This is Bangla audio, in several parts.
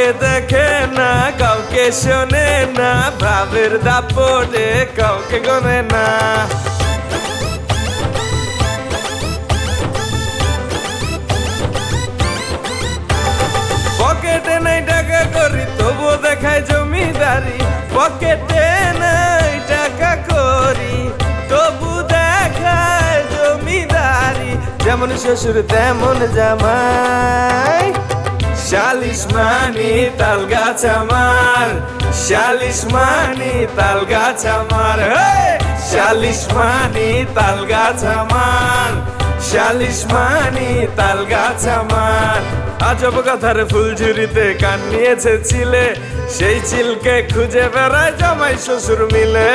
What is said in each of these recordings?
কাউকে দেখে না, কাউকে শোনে না, ভাবের দাপটে কাউকে গনে না। পকেটে নাই টাকা করি তবুও দেখায় জমিদারি, পকেটে নাই টাকা করি তবু দেখায় জমিদারি। যেমন শ্বশুর তেমন জামাই, শালিশ মানি তাল গাছ আমার, শালিশ মানি তাল গাছ আমার, শালিশ মানি তাল গাছ আমার, শালিশ মানি তাল গাছ আমার। আজব কথার ফুলঝুরিতে কান নিয়েছে চিলে, সেই চিলকে খুঁজে বেড়ায় জামাই শ্বশুর মিলে,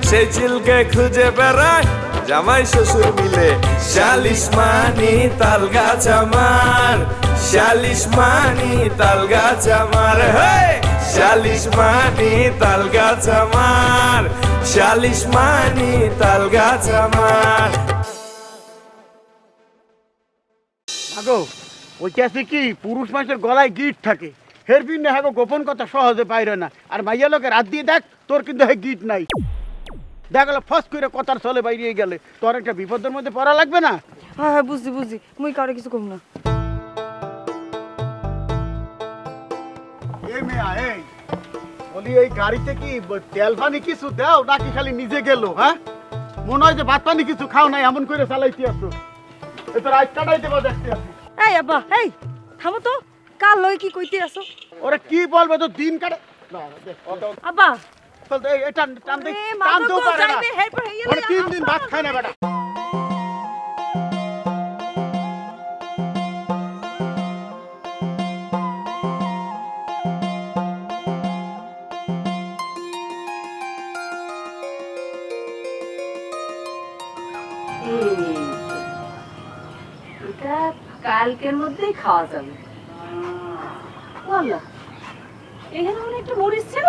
সেই চিলকে খুঁজে বেড়ায় জামাই শ্বশুর মিলে। শালিশ মানি তাল গাছ আমার, শালিশ মানি তাল গাছ আমার, শালিশ মানি তাল গাছ আমার, শালিশ মানি তাল গাছ আমার। আগো ওইটা আছে কি পুরুষ মানুষের গলায় গিট থাকে, হেরবিন না হ্যাঁ গোপন কথা সহজে বাইরে না। আর মাইয়া লোকের রাত দিয়ে দেখ তোর কিন্তু হ্যাঁ গিট নাই, দেখা গেল ফস করে কথার চলে বাইরে গেলে তোর একটা বিপদের মধ্যে পড়া লাগবে না। হ্যাঁ হ্যাঁ বুঝছি বুঝছি, মুই কারে কিছু কম না। এই মেয়া এই বলি এই গাড়িতে কি তেল পানি কিছু দাও নাকি খালি নিজে গেল? হ্যাঁ মনে হয় যে ভাত পানি কিছু খাও নাই এমন করে চালাইতে আসো, এ তো রাত কাটাই দেবো দেখতে আসি। এই আব্বা এই থামো তো, কাল লই কি কইতে আসো? ওরা কি বলবে তো দিন কাটে আব্বা এটা টান দে, টান দেও পারে না, ওরা 3 দিন ভাত খায় না বেটা। এটা কালকের মধ্যেই খাওয়া যাবে। বলো এখানে মনে একটা মরিচ ছিল,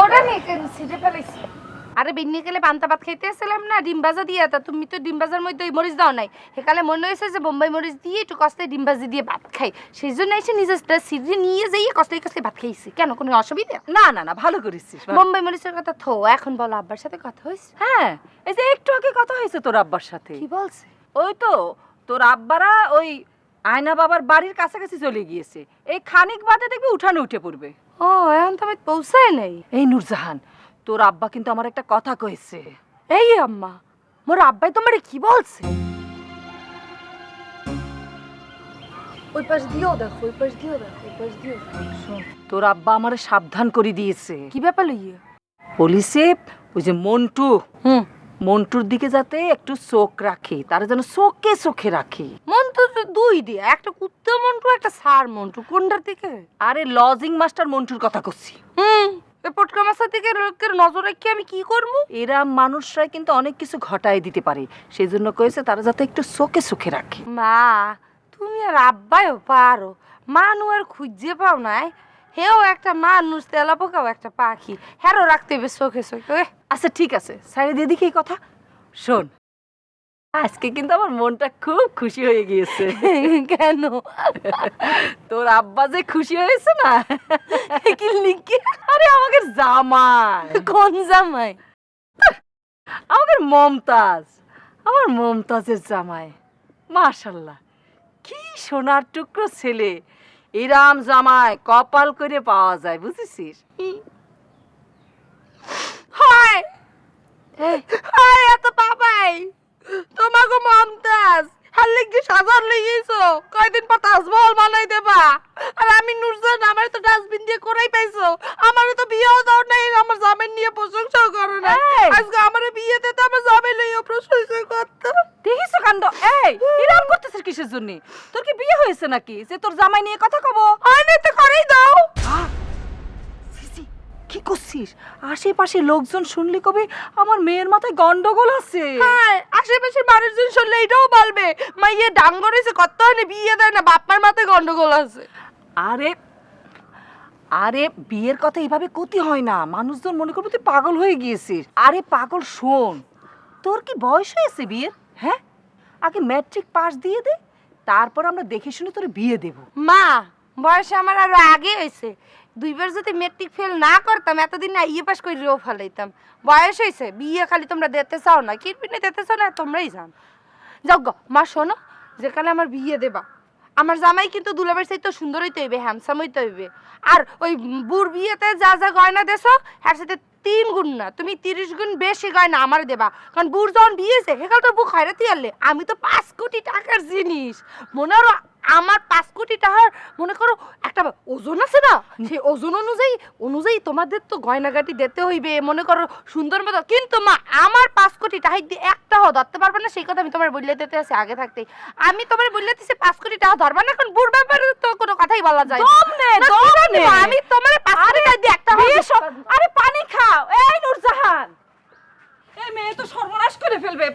ওটা নিয়ে কেন ছিটে ফেলেছি? আরে বিন্নি গেলে পান্তা ভাত খাইতে আসছিলাম না, ডিম ভাজা দিয়ে, তা তুমি তো ডিম ভাজার মধ্যে ওই মরিচ দাও নাই। সেকালে মনে হয়েছে যে বোম্বাই মরিচ দিয়ে একটু কষ্টে ডিম ভাজি দিয়ে ভাত খাই, সেই জন্য এসে নিজের সিঁড়ি নিয়ে যাইয়ে কষ্টে কষ্টে ভাত খাইছি। কেন কোনো অসুবিধা? না না না, ভালো করেছিস। বোম্বাই মরিচের কথা থো, এখন বলো আব্বার সাথে কথা হয়েছে? হ্যাঁ এই যে একটু আগে কথা হয়েছে তোর আব্বার সাথে। কি বলছে? ওই তো তোর আব্বারা ওই আয়না বাবার বাড়ির কাছাকাছি চলে গিয়েছে, এই খানিক বাদে দেখবি উঠানে উঠে পড়বে। ও এখন তো আমি পৌঁছাই নাই। এই নূরজাহান তোর আব্বা কিন্তু আমার একটা কথা কইছে। এই আম্মা, মোর আব্বাই তোমার কি বলছে? ওই পাশ দিও দেখো, ওই পাশ দিও দেখো, ওই পাশ দিও। শোন তোর আব্বা আমারে সাবধান করে দিয়েছে। কি ব্যাপার লইয়া? পুলিশে ওই যে মন্টু, মন্টুর দিকে যাতে একটু চোখ রাখে, তারা যেন চোখে চোখে রাখে। মন্টু তো দুই দিয়ে, একটা কুত্তা মন্টু একটা সার মন্টু, কোনটার দিকে? আরে লজিং মাস্টার মন্টুর কথা করছি। এই পটকা মাছের দিকে লোকের নজর রেখে আমি কি করব? এরা মানুষরাই কিন্তু অনেক কিছু ঘটায় দিতে পারে, সেই জন্য কয়েছে তারা যাতে একটু চোখে চোখে রাখে। মা তুমি আর আব্বাইও পারো, মানু আর খুঁজে পাও নাই। হেও একটা মানুষ, তেলা পোকাও একটা পাখি, হ্যারো রাখতে হবে চোখে চোখে। আচ্ছা ঠিক আছে, সাইডে দিয়ে দেখি এই কথা। শোন আজকে কিন্তু আমার মনটা খুব খুশি হয়ে গিয়েছে। কেন? তোর আব্বা যে খুশি হয়েছে না। কি লিখি? আরে আমাদের জামাই। কোন জামাই? আমাদের মমতাজ, আমার মমতাজের জামাই। মাশাআল্লাহ কি সোনার টুকরো ছেলে, এরাম জামাই কপাল করে পাওয়া যায়, বুঝেছিস? হায় হায়, এত বাবাই তোমাকে মমতাজ হার লিখে সাজার লেগেছো, কয়দিন পর তাজমহল বানাই দেবা। আর আমি নুরজান, আমার তো ডাস্টবিন দিয়ে করাই পাইছো, আমারও তো বিয়েও দাও নাই, আমার জামাই নিয়ে প্রশংসাও করো না। আজকে আমার বিয়েতে তো আমার জামাই লইয়া প্রশংসা করতো। দেখিছো কাণ্ড? এই এরকম করতেছিস কিসের জন্য? তোর কি বিয়ে হয়েছে নাকি যে তোর জামাই নিয়ে কথা কব? হয় নাই তো করেই দাও। কি করছিস? আশেপাশে লোকজন শুনলে কবে আমার মেয়ের মাথায় গন্ডগোল আছে। হ্যাঁ, আশেপাশের মানুষজন শুনলে এটাও বলবে মাইয়ে ডাঙ্গর হয়েছে, কত হয়নি বিয়ে দেয় না, বাপমার মাথায় গন্ডগোল আছে। আরে আরে বিয়ের কথা এইভাবে কতি হয় না, মানুষজন মনে করবে তুই পাগল হয়ে গিয়েছিস। আরে পাগল শোন, তোর কি বয়স হয়েছে বিয়ের? হ্যাঁ আগে ম্যাট্রিক পাস দিয়ে দে, তারপর আমরা দেখে শুনে তোর বিয়ে দেব। মা বয়স আমার আরো আগে হয়েছে, 2 বার যদি মেট্রিক ফেল না করতাম এতদিন না ইয়ে পাস করে রেও ফেলাইতাম। বয়স হয়েছে, বিয়ে খালি তোমরা দিতে চাও না, কিরপিনে দিতে চাও না তোমরাই জান। যাও গো মা, শোনো, যেখানে আমার বিয়ে দেবা আমার জামাই কিন্তু দুলাবের চাইতে সুন্দর হইতে হইবে, হ্যান্ডসাম হইতে হইবে। আর ওই বুড় বিয়েতে যা যা গয়না দেছো এর সাথে 3 গুণ না, তুমি 30 গুণ বেশি গয়না আমার দেবা। কারণ বুড় যখন বিয়েছে সেখানে তোর বুক হারাতে আনলে, আমি তো 5 কোটি টাকার জিনিস। মনে করো আমার 5 কোটি টাকার মনে করো একটা ওজন আছে না, সেই ওজন অনুযায়ী তোমাদের তো গয়নাগাটি দিতে হইবে মনে করো সুন্দর মতো। কিন্তু মা আমার 5 কোটি টাকা দিয়ে একটাও ধরতে পারবে না, সেই কথা আমি তোমার বললে দিতে আছি আগে থাকতেই। আমি তোমার বললে দিছি 5 কোটি টাকা ধরবা না, কারণ বুড় ব্যাপারে তো কোনো কথাই বলা যায় না। আমি তোমার 5 কোটি টাকা দিয়ে একটা আরে পানি খাও। এই নূরজাহান, এই মেয়ে তো সর্বনাশ করে ফেলবে।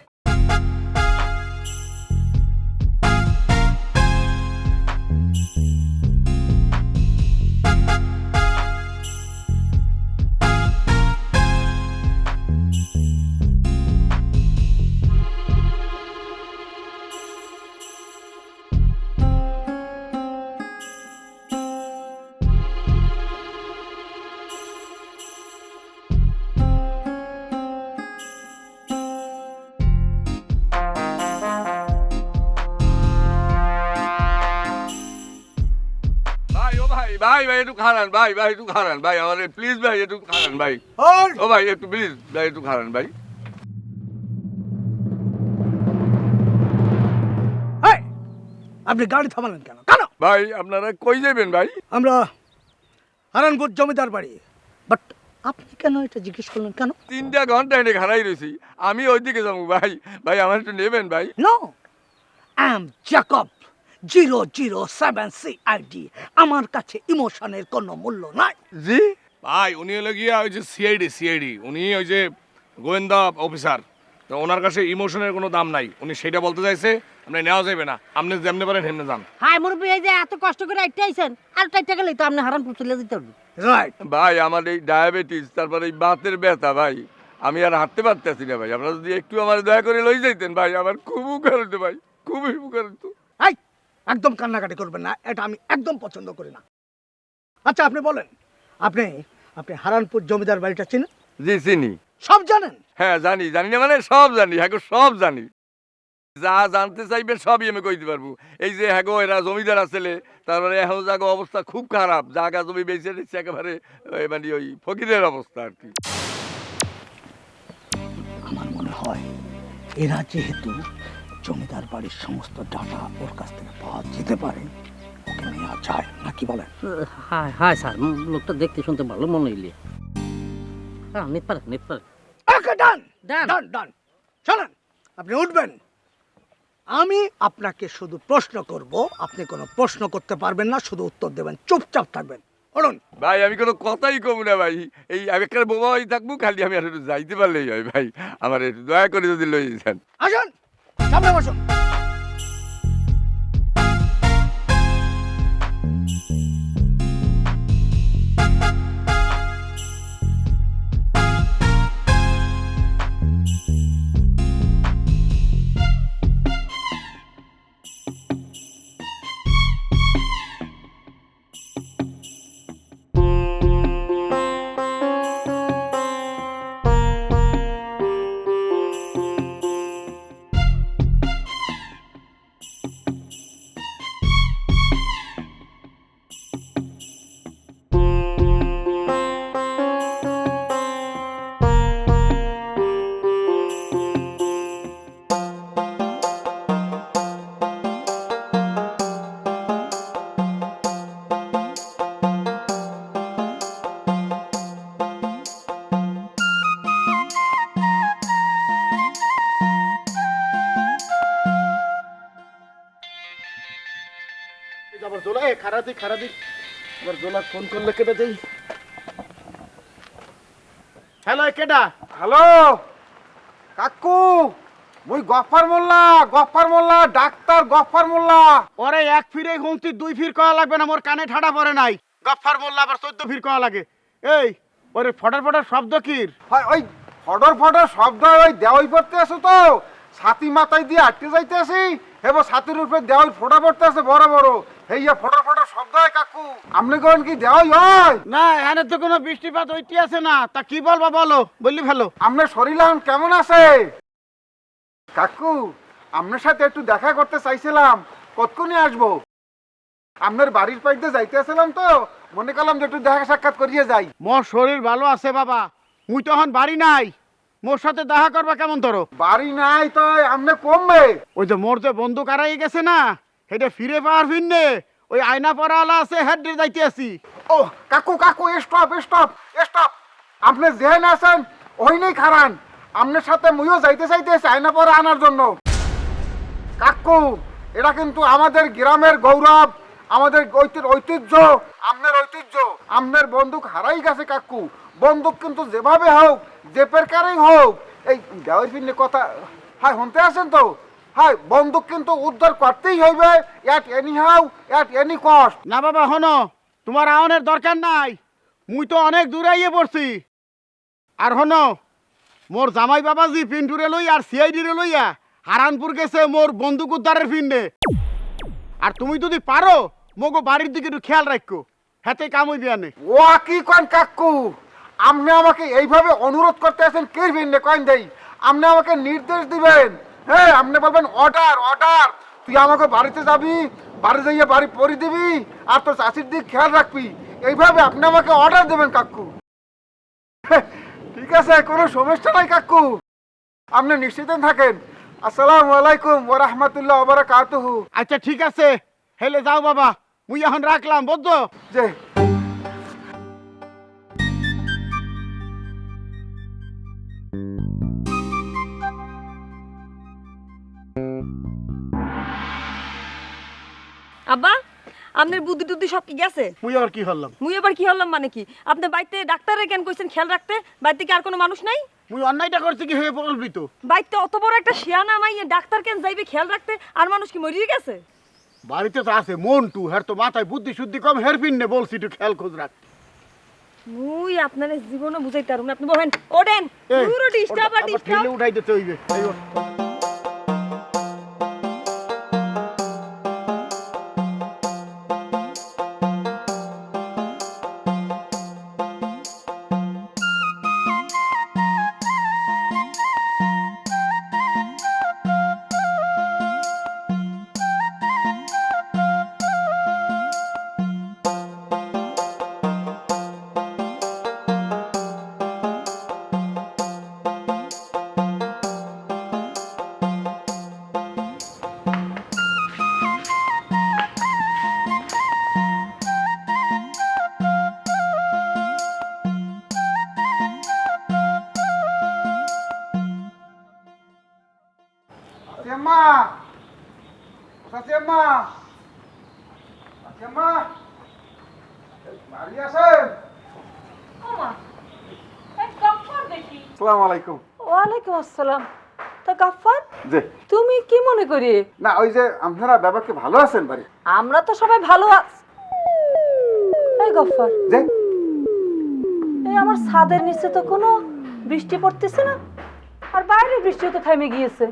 ভাই ও ভাই ভাই ভাই একটু খারান ভাই, ভাই একটু খারান ভাই, আমার প্লিজ ভাই একটু খারান ভাই। ও ভাই একটু প্লিজ ভাই একটু খারান ভাই। আপনি গাড়ি থামালেন কেন? কেন? ভাই আপনারা কই যাবেন ভাই? আমরা হারানপুর জমিদার বাড়ি। বাট আপনি কেন এটা জিজ্ঞেস করলেন কেন? 3টা ঘন্টা এনে খারাই রয়েছি, আমি ওইদিকে যাবো ভাই। ভাই আমার একটু নেবেন ভাই? No, I am Jacob 007 CID। আমার কাছে ইমোশনের কোনো মূল্য নাই। জি ভাই উনি হলো গিয়া ওই যে সিআইডি উনি ওই যে গোয়েন্দা অফিসার, তো ওনার কাছে ইমোশনের কোনো দাম নাই, উনি সেটা বলতে চাইছে। আপনি নেওয়া যাবে না, আপনি যেমনি পারেন হেমনে যান। হাই মুরব্বী, এই যে এত কষ্ট করে আইতে আইছেন, আর টাইটা গেলেই তো আপনি হারানপুর চলে যেতে পারবেন। রাইট। ভাই আমার এই ডায়াবেটিস, তারপরে এই বাতের ব্যথা ভাই, আমি আর হাঁটতে পারতেছি না ভাই। আপনারা যদি একটু আমার দয়া করে লই যাইতেন ভাই, আমার খুব উপকার হতো ভাই, খুবই উপকার হতো। এই একদম কান্নাকাটি করবেন না, এটা আমি একদম পছন্দ করি না। আচ্ছা আপনি বলেন, আপনি আপনি হারানপুর জমিদার বাড়িটা চিনেন? জি চিনি। সব জানেন? হ্যাঁ জানি, জানি না মানে সব জানি, হ্যাঁ সব জানি। যা জানতে চাইবেন সবই আমি কইতে পারবো। এই যে হ্যাঁ এরা জমিদার আসলে, তারপরে এখন জায়গা অবস্থা খুব খারাপ, জায়গা জমি বেঁচে দিচ্ছে একেবারে মানে ওই ফকিরের অবস্থা আর কি। আমার মনে হয় এরা যেহেতু জমিদার বাড়ির সমস্ত ডাটা ওর কাছ থেকে পাওয়া যেতে পারে, ওকে নেওয়া যায় নাকি বলেন? হাই হাই স্যার, লোকটা দেখতে শুনতে ভালো মনে হইলে। হ্যাঁ নিতে পারেন, নিতে পারেন। ওকে ডান Done. ডান ডান। চলেন আপনি উঠবেন। আমি আপনাকে শুধু প্রশ্ন করব, আপনি কোনো প্রশ্ন করতে পারবেন না, শুধু উত্তর দেবেন, চুপচাপ থাকবেন। বলুন। ভাই আমি কোনো কথাই কম না ভাই, এই আমি একটা বোমাই থাকবো, খালি আমি আর একটু যাইতে পারলেই হয় ভাই। আমার একটু দয়া করে যদি লই যান। আসুন সামনে বসুন। আবার জোলা খারাদি আবার জোলা ফোন করলে কেটে দেই। হ্যালো কেডা? হ্যালো কাকু, মুই গফফার মোল্লা ডাক্তার গফফার মোল্লা। ওরে এক ফিরে ঘুমতি 2 ফির কয়া লাগবে না, মোর কানে ঠাডা পড়ে নাই। গফফার মোল্লা আবার 14 ফির কয়া লাগে। এই ওরে ফটার ফটার শব্দ কির? হয় ওই ফডর শব্দ ওই দেওয়াই পড়তে আছো তো, ছাতি মাথায় দিয়ে আটকে যাইতে আসি, হেবো ছাতির উপরে দেওয়াল ফোটা পড়তে আছে বড় বড়, হেইয়া ফোটা ফোটা শব্দ হয় কাকু। আপনি কোন কি দেওয়াই হয়? না এখানে তো কোনো বৃষ্টিপাত হইতে আছে না, তা কি বলবা বলো, বললি ভালো। আপনার শরীর এখন কেমন আছে কাকু? আপনার সাথে একটু দেখা করতে চাইছিলাম, কতক্ষণে আসবো? আপনার বাড়ির পাইতে যাইতে আসছিলাম তো, মনে করলাম যে একটু দেখা সাক্ষাৎ করিয়ে যাই। মোর শরীর ভালো আছে বাবা, মুই তখন বাড়ি নাই, মোর সাথে দেখা করবা কেমন ধরো? বাড়ি নাই তো আপনি কমবে। ওই যে মোর যে বন্দুক হারাই গেছে না, সেটা ফিরে পাওয়ার ফিরনে ওই আয়না পরাওয়ালা আছে, হেড দিয়ে যাইতে আছি। ও কাকু কাকু স্টপ স্টপ স্টপ, আপনি যেহেন আছেন ওই নেই খারান, আপনার সাথে মুইও যাইতে চাইতেছি আয়না পরে আনার জন্য। কাকু এটা কিন্তু আমাদের গ্রামের গৌরব, আমাদের ঐতিহ্য, আপনার ঐতিহ্য। আপনার বন্দুক হারাই গেছে কাকু, বন্দুক কিন্তু যেভাবে হোক, যে প্রকারেই হোক, এই দেওয়ার ফিরনে কথা হ্যাঁ শুনতে আছেন তো? হ্যাঁ, বন্দুক কিন্তু উদ্ধার করতেই হইবে, at any how, at any cost. না বাবা হনো, তোমার আওনের দরকার নাই, মুই তো অনেক দূরে আইয়ে পড়ছি। আর হনো, মোর জামাই বাবাজি পিন্টুরে লই আর সিআইডি রে লইয়া হারানপুর গেছে মোর বন্দুক উদ্ধারের ফিরনে। আর তুমি যদি পারো মগো বাড়ির দিকে একটু খেয়াল রাখো, হাতে কাম হইবে আনে। ও কি কন কাকু, আপনি আমাকে এইভাবে অনুরোধ করতে আছেন কে ভিন্নে কয়েন দেই? আপনি আমাকে নির্দেশ দিবেন, হ্যাঁ আপনি বলবেন অর্ডার অর্ডার, তুই আমাকে বাড়িতে যাবি, বাড়ি যাইয়ে বাড়ি পরি দিবি আর তোর চাষির দিক খেয়াল রাখবি, এইভাবে আপনি আমাকে অর্ডার দেবেন কাকু। ঠিক আছে, কোনো সমস্যা নাই কাকু, আপনি নিশ্চিত থাকেন। আসসালামু আলাইকুম ওয়া রাহমাতুল্লাহি ওয়া বারাকাতুহু। আচ্ছা ঠিক আছে, হেলে যাও বাবা, মুই এখন রাখলাম, বুঝছো? যে আব্বা, আপনার বুদ্ধি টুদ্ধি সব কি গেছে? মুই আবার কি হলাম? মুই এবার কি হলাম মানে কি? আপনি বাড়িতে ডাক্তারে কেন কইছেন খেয়াল রাখতে? বাড়িতে কি আর কোনো মানুষ নাই? মুই অন্যায়টা করছি কি হয়ে বলবি তো? বাড়িতে অত বড় একটা শিয়ানা মাইয়ে ডাক্তার কেন যাইবে খেয়াল রাখতে? আর মানুষ কি মরিয়ে গেছে? বাড়িতে তো আছে মন্টু, হের তো মাথায় বুদ্ধি শুদ্ধি কম, হের পিন্নে বলছি একটু খেয়াল খোঁজ রাখ। মুই আপনার জীবনে বুঝাইতে পারবো না, আপনি বলেন ওডেন পুরো ডিস্টার্ব আর ডিস্টার্ব। ঠেলে উঠাই দিতে হইবে। এই ওঠ। সাথিয়াম্মা, সাথিয়াম্মা, সাথিয়াম্মা, বাড়ি আছেন? আসসালামু আলাইকুম। ওয়ালাইকুম আসসালাম। তা গাফফার, জি তুমি কি মনে করি? না, ওই যে আপনারা ব্যাপারকে ভালো আছেন বাড়ি? আমরা তো সবাই ভালো আছি। এই গাফফার, যে এই আমার ছাদের নিচে তো কোনো বৃষ্টি পড়তেছে না, আর বাইরে বৃষ্টিও তো থেমে গিয়েছে।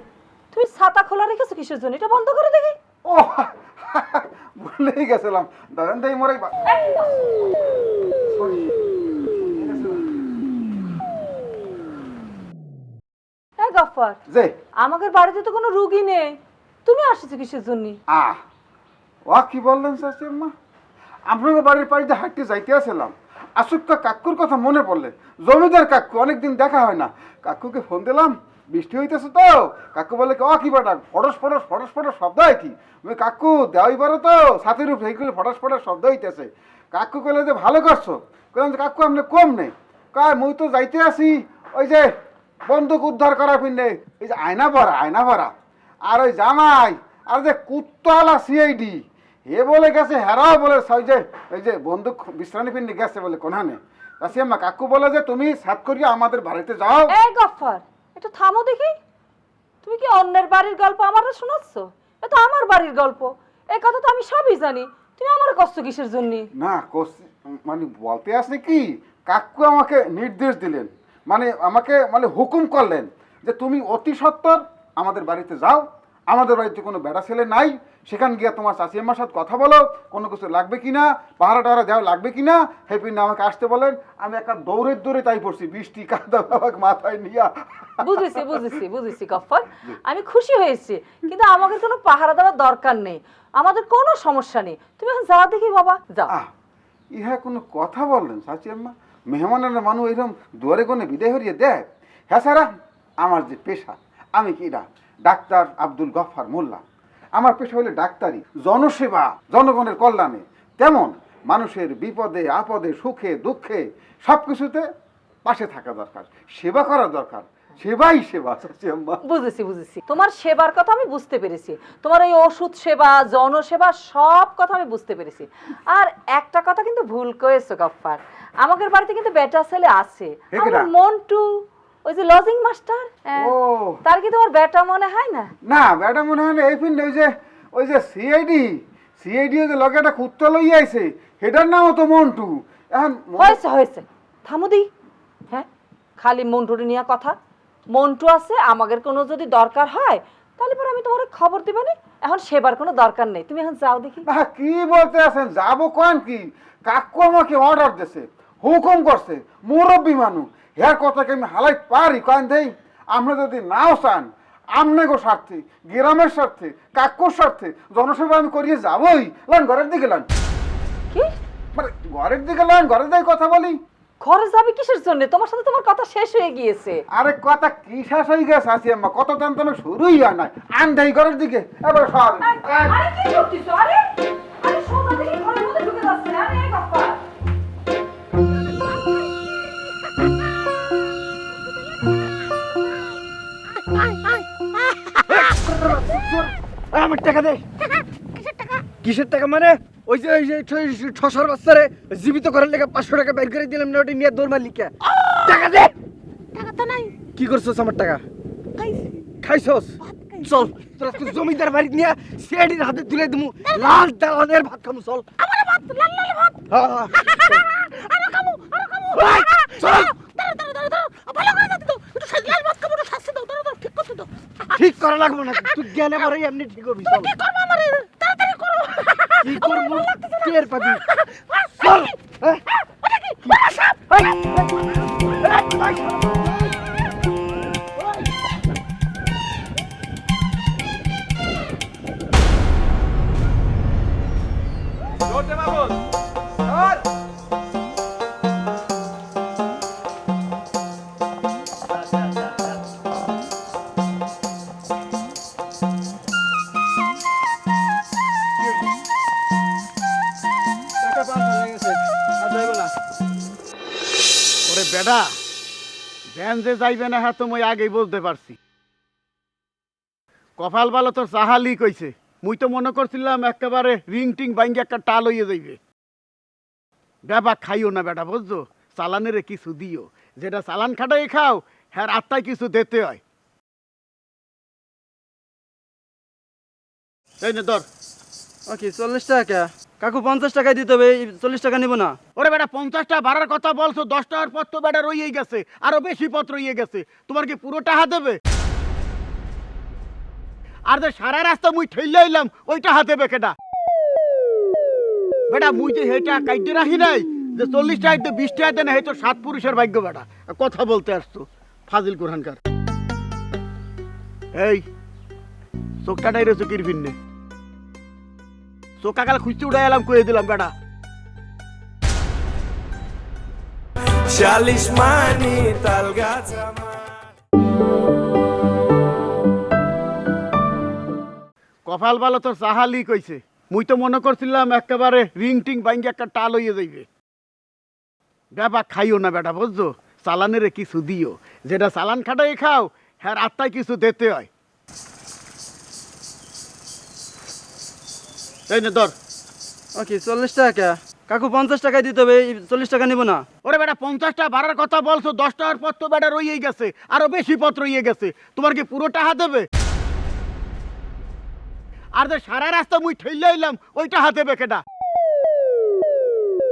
তুমি ছাতা খোলা রেখেছো কিসের জন্য? এটা বন্ধ করে দেখি। ও ভুলেই গেছিলাম, দাঁড়ান তাই মোরাই এই গাফফার, যে আমাদের বাড়িতে তো কোনো রুগী নেই, তুমি আসছো কিসের জন্য? ও কি বললেন সাথিয়াম্মা? আপনাদের বাড়ির পাড়িতে হাঁটতে যাইতে আসলাম, আসুক্কা কাকুর কথা মনে পড়লে। জমিদার কাকু, অনেকদিন দেখা হয় না, কাকুকে ফোন দিলাম, বৃষ্টি হইতেছে তো। কাকু বলে কি বাটা ফটস ফটস ফটস ফটস শব্দ হয় কি? আমি কাকু দেওয়াই পারো তো, ছাতির উপরে এইগুলো ফটস ফটস শব্দ হইতেছে। কাকু কইলে যে ভালো করছো, কইলাম যে কাকু আপনি কম নেই, কয় মুই তো যাইতে আসি ওই যে বন্দুক উদ্ধার করার পিন্ডে, এই যে আয়না ভরা আর ওই জামাই আর যে কুত্তালা সিআইডি হে বলে গেছে, হেরাও বলে ওই যে বন্দুক বিশ্রানি পিন্ডে গেছে বলে কোনখানে। রাশিয়াম্মা কাকু বলে যে তুমি সাত করিয়া আমাদের বাড়িতে যাও। এই গাফফার, একটু থামো দেখি। তুমি কি অন্যের বাড়ির গল্প আমারে শোনাচ্ছ? এটা আমার বাড়ির গল্প, এই কথা তো আমি সবই জানি। তুমি আমার কষ্ট কিসের জন্য? না মানে বলতে আসলে কি, কাকু আমাকে নির্দেশ দিলেন, মানে আমাকে মানে হুকুম করলেন যে তুমি অতি সত্বর আমাদের বাড়িতে যাও, আমাদের বাড়িতে কোনো বেটা ছেলে নাই, সেখান গিয়ে তোমার চাচি আম্মার সাথে কথা বলো, কোনো কিছু লাগবে কিনা, পাহারা টাহারা দেওয়া লাগবে কিনা, হেপিন আমাকে আসতে বলেন। আমি একটা দৌড়ে তাই পড়ছি, বৃষ্টি কাদা বাবাকে মাথায় নিয়া। বুঝেছি গফফর, আমি খুশি হয়েছি, কিন্তু আমাদের কোনো পাহারা দেওয়ার দরকার নেই, আমাদের কোনো সমস্যা নেই। তুমি এখন যাও দেখি বাবা, যাও। ইহা কোনো কথা বললেন চাচি আম্মা? মেহমানের মানুষ এরকম দুয়ারে কোনে বিদায় হরিয়ে দেয়? হ্যাঁ স্যারা, আমার যে পেশা, আমি কিরা ডাক্তার আব্দুল গফফার মোল্লা। আমার পেশা হলে ডাক্তারি, জনসেবা, জনগণের কল্যাণে। তেমন মানুষের বিপদে আপদে সুখে দুঃখে সব কিছুতে পাশে থাকা দরকার, সেবা করা দরকার। সেবাই সেবা চাচি আম্মা। বুঝেছি, তোমার সেবার কথা আমি বুঝতে পেরেছি, তোমার ওই ওষুধ সেবা, জনসেবা সব কথা আমি বুঝতে পেরেছি। আর একটা কথা কিন্তু ভুল করেছো গফফার, আমাদের বাড়িতে কিন্তু বেটা ছেলে আছে, আমার মন্টু, ওই যে লজিং মাস্টার, তার কি তোমার বেটা মনে হয় না? না বেটা মনে হয় না। এই ফিন ওই যে সিআইডি যে লগে একটা কুত্তা লইয়া আইছে, সেটার নামও তো মন্টু। এখন হয়েছে থামুদি। হ্যাঁ, খালি মন্টুরে নিয়ে কথা। মন্টু আছে, আমাদের কোনো যদি দরকার হয় তাহলে পরে আমি তোমার খবর দিবে না। এখন সেবার কোনো দরকার নেই, তুমি এখন যাও দেখি। না কি বলতে আছেন, যাবো কোন কি? কাকু আমাকে অর্ডার দিছে, হুকুম করছে, মুরব্বী মানুষ, হ্যাঁ কথাকে আমি হালাই পারি কয়েন দেই। আমরা যদি নাও চান, আমনেগো স্বার্থে, গ্রামের স্বার্থে, কাকুর স্বার্থে জনসেবা আমি করিয়ে যাবই। লান ঘরের দিকে লান। কি মানে ঘরের দিকে লান, ঘরে যাই কথা বলি। ঘরে যাবে কিসের জন্য? তোমার সাথে তোমার কথা শেষ হয়ে গিয়েছে। আরে কথা কি শেষ হয়ে গেছে আসি আম্মা, কত টান তো শুরুই হয় না। আন্ধাই ঘরের দিকে এবার সব। আরে কি করতেছো? আরে সোজা দেখি ঘরের মধ্যে ঢুকে যাচ্ছে। আরে বাবা, আমার টাকা দে। কিসের টাকা মানে? ওই যে ঠসার বাচ্চারে জীবিত করার লেগে 500 টাকা বের করে দিলাম না, ওটা নিয়ে দৌড় মারলি কে? টাকা দে। টাকা তো নাই। কি করছস আমার টাকা? খাইছস? চল তোর আজকে জমিদার বাড়ি নিয়ে সিআইডির হাতে তুলে দিমু, লাল দালানের ভাত খামু। চল আমার ভাত, লাল ভাত। হ্যাঁ আরো খামু। চল। দাঁড়া, ভালো করে দাও। একটু লাল ভাত খাবো, শাস্তি দাও, দাঁড়া, ঠিক করতে দাও। ঠিক করা লাগবে না, তুই জ্ঞানে পরে এমনি ঠিক করবি। চল কি করবো আমারে? তাড়াতাড়ি করো। কি করবো টের পাবি। চল। ওটা কি? বাবা সাহেব। ওরে বেটা, ভ্যান যে যাইবে না হ্যাঁ তো মই আগেই বলতে পারছি। কপাল ভালো তোর চাহা লিক হইছে। মুই তো মনে করছিলাম একেবারে রিং টিং বাইঙ্গে একটা টাল হইয়ে যাইবে। ব্যাপার খাইও না বেটা, বুঝছো? চালানের কিছু দিও, যেটা চালান খাটাই খাও হ্যাঁ আত্মায় কিছু দিতে হয়। এই নে ধর। ওকে 40 টাকা কাকু, 50 টাকা দিতে হবে, 40 টাকা নিব না। ওরে বেটা 50টা ভাড়ার কথা বলছো, 10 টাকার পর তো বেটা রইয়েই গেছে, আরো বেশি পত্র রইয়ে গেছে। তোমার কি পুরো টাকা দেবে? আর যে সারা রাস্তা মুই ঠেলে আইলাম ওইটা হাতে বেকেটা বেটা, মুই যে হেটা কাইতে রাখি নাই যে 40 টাকা 20 টাকা দেন, হে তো 7 পুরুষের ভাগ্য বেটা। কথা বলতে আসছো ফাজিল কোরআনকার। এই চোখটাটাই রয়েছে কিরভিন্নে, চোখা কাল খুঁজতে উড়াই এলাম, কয়ে দিলাম বেটা। 40 মানি তাল গাছ। কপাল ভালো তোর চাহা লিক হইছে। মুই তো মনে করছিলাম একেবারে রিং টিং বাইঙ্গে একটা টাল হইয়ে যাইবে। ব্যাপার খাইও না বেটা, বুঝছো? চালানের কিছু দিও, যেটা চালান খাটাই খাও হ্যাঁ আত্মায় কিছু দিতে হয়। এই নে ধর। ওকে 40 টাকা কাকু, 50 টাকা দিতে হবে, 40 টাকা নিব না। ওরে বেটা 50টা ভাড়ার কথা বলছো, 10 টাকার পর তো বেটা রইয়েই গেছে, আরো বেশি পত্র রইয়ে গেছে। তোমার কি পুরো টাকা দেবে? আর যে সারা রাস্তা মুই ঠেলে আইলাম ওইটা হাতে বেকেটা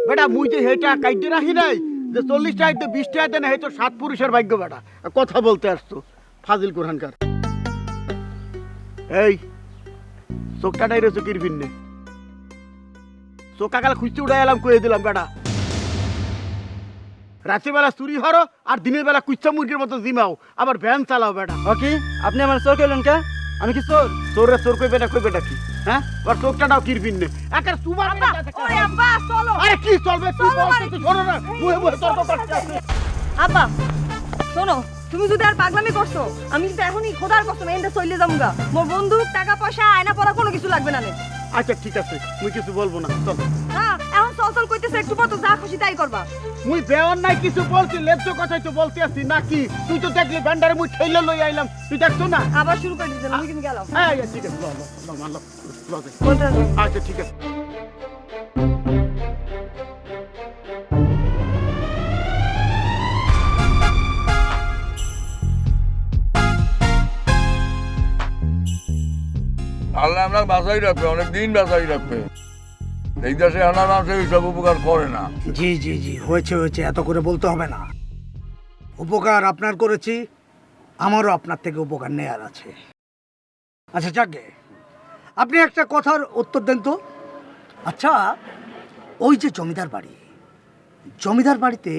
বেটা, মুই যে হেটা কাইতে রাখি নাই যে 40 টাকা 20 টাকা দেন, হে তো 7 পুরুষের ভাগ্য বেটা। কথা বলতে আসছো ফাজিল কোরআনকার। এই চোখটা ডাইরে চোখের ভিন্নে চোখা কাল খুঁজতে উড়াই এলাম কয়ে দিলাম বেটা রাতের বেলা চুরি হরো আর দিনের বেলা কুচ্চা মুরগির মতো জিমাও আবার ভ্যান চালাও বেটা ও কি আপনি আমার চোর কইলেন কে আমি কি চোর চোরে চোর কই বেটা কি হ্যাঁ আর চোখটা দাও কির ভিন্নে একার সুবার ওরে আব্বা চলো আরে কি চলবে তুই বলতে তো শোনো না মুহে মুহে তর্ক করতে আছে আব্বা শোনো তুমি যদি আর পাগলামি করছো আমি কিন্তু এখনই খোদার কসম এন্ডে চলে যামুগা মোর বন্দুক টাকা পয়সা আয়না পড়া কোনো কিছু লাগবে না নে আচ্ছা ঠিক আছে মুই কিছু বলবো না চল না এখন চল কইতেছে একটু পর তো যা খুশি তাই করবা মুই বেওয়ার নাই কিছু বলছি লেজ্জ কথাই তো বলতে আসি নাকি তুই তো দেখলি ব্যান্ডারে মুই ঠেলে লই আইলাম তুই দেখছো না আবার শুরু করে দিছেন আমি কিন্তু গেলাম হ্যাঁ ঠিক আছে ল কোনটা আচ্ছা ঠিক আছে আল্লাহ আমরা বাঁচাই রাখবে অনেক দিন বাঁচাই রাখবে এই দেশে আনার মানুষ এইসব উপকার করে না জি জি জি হয়েছে হয়েছে এত করে বলতে হবে না উপকার আপনার করেছি আমারও আপনার থেকে উপকার নেয়ার আছে আচ্ছা যাকে আপনি একটা কথার উত্তর দেন তো আচ্ছা ওই যে জমিদার বাড়িতে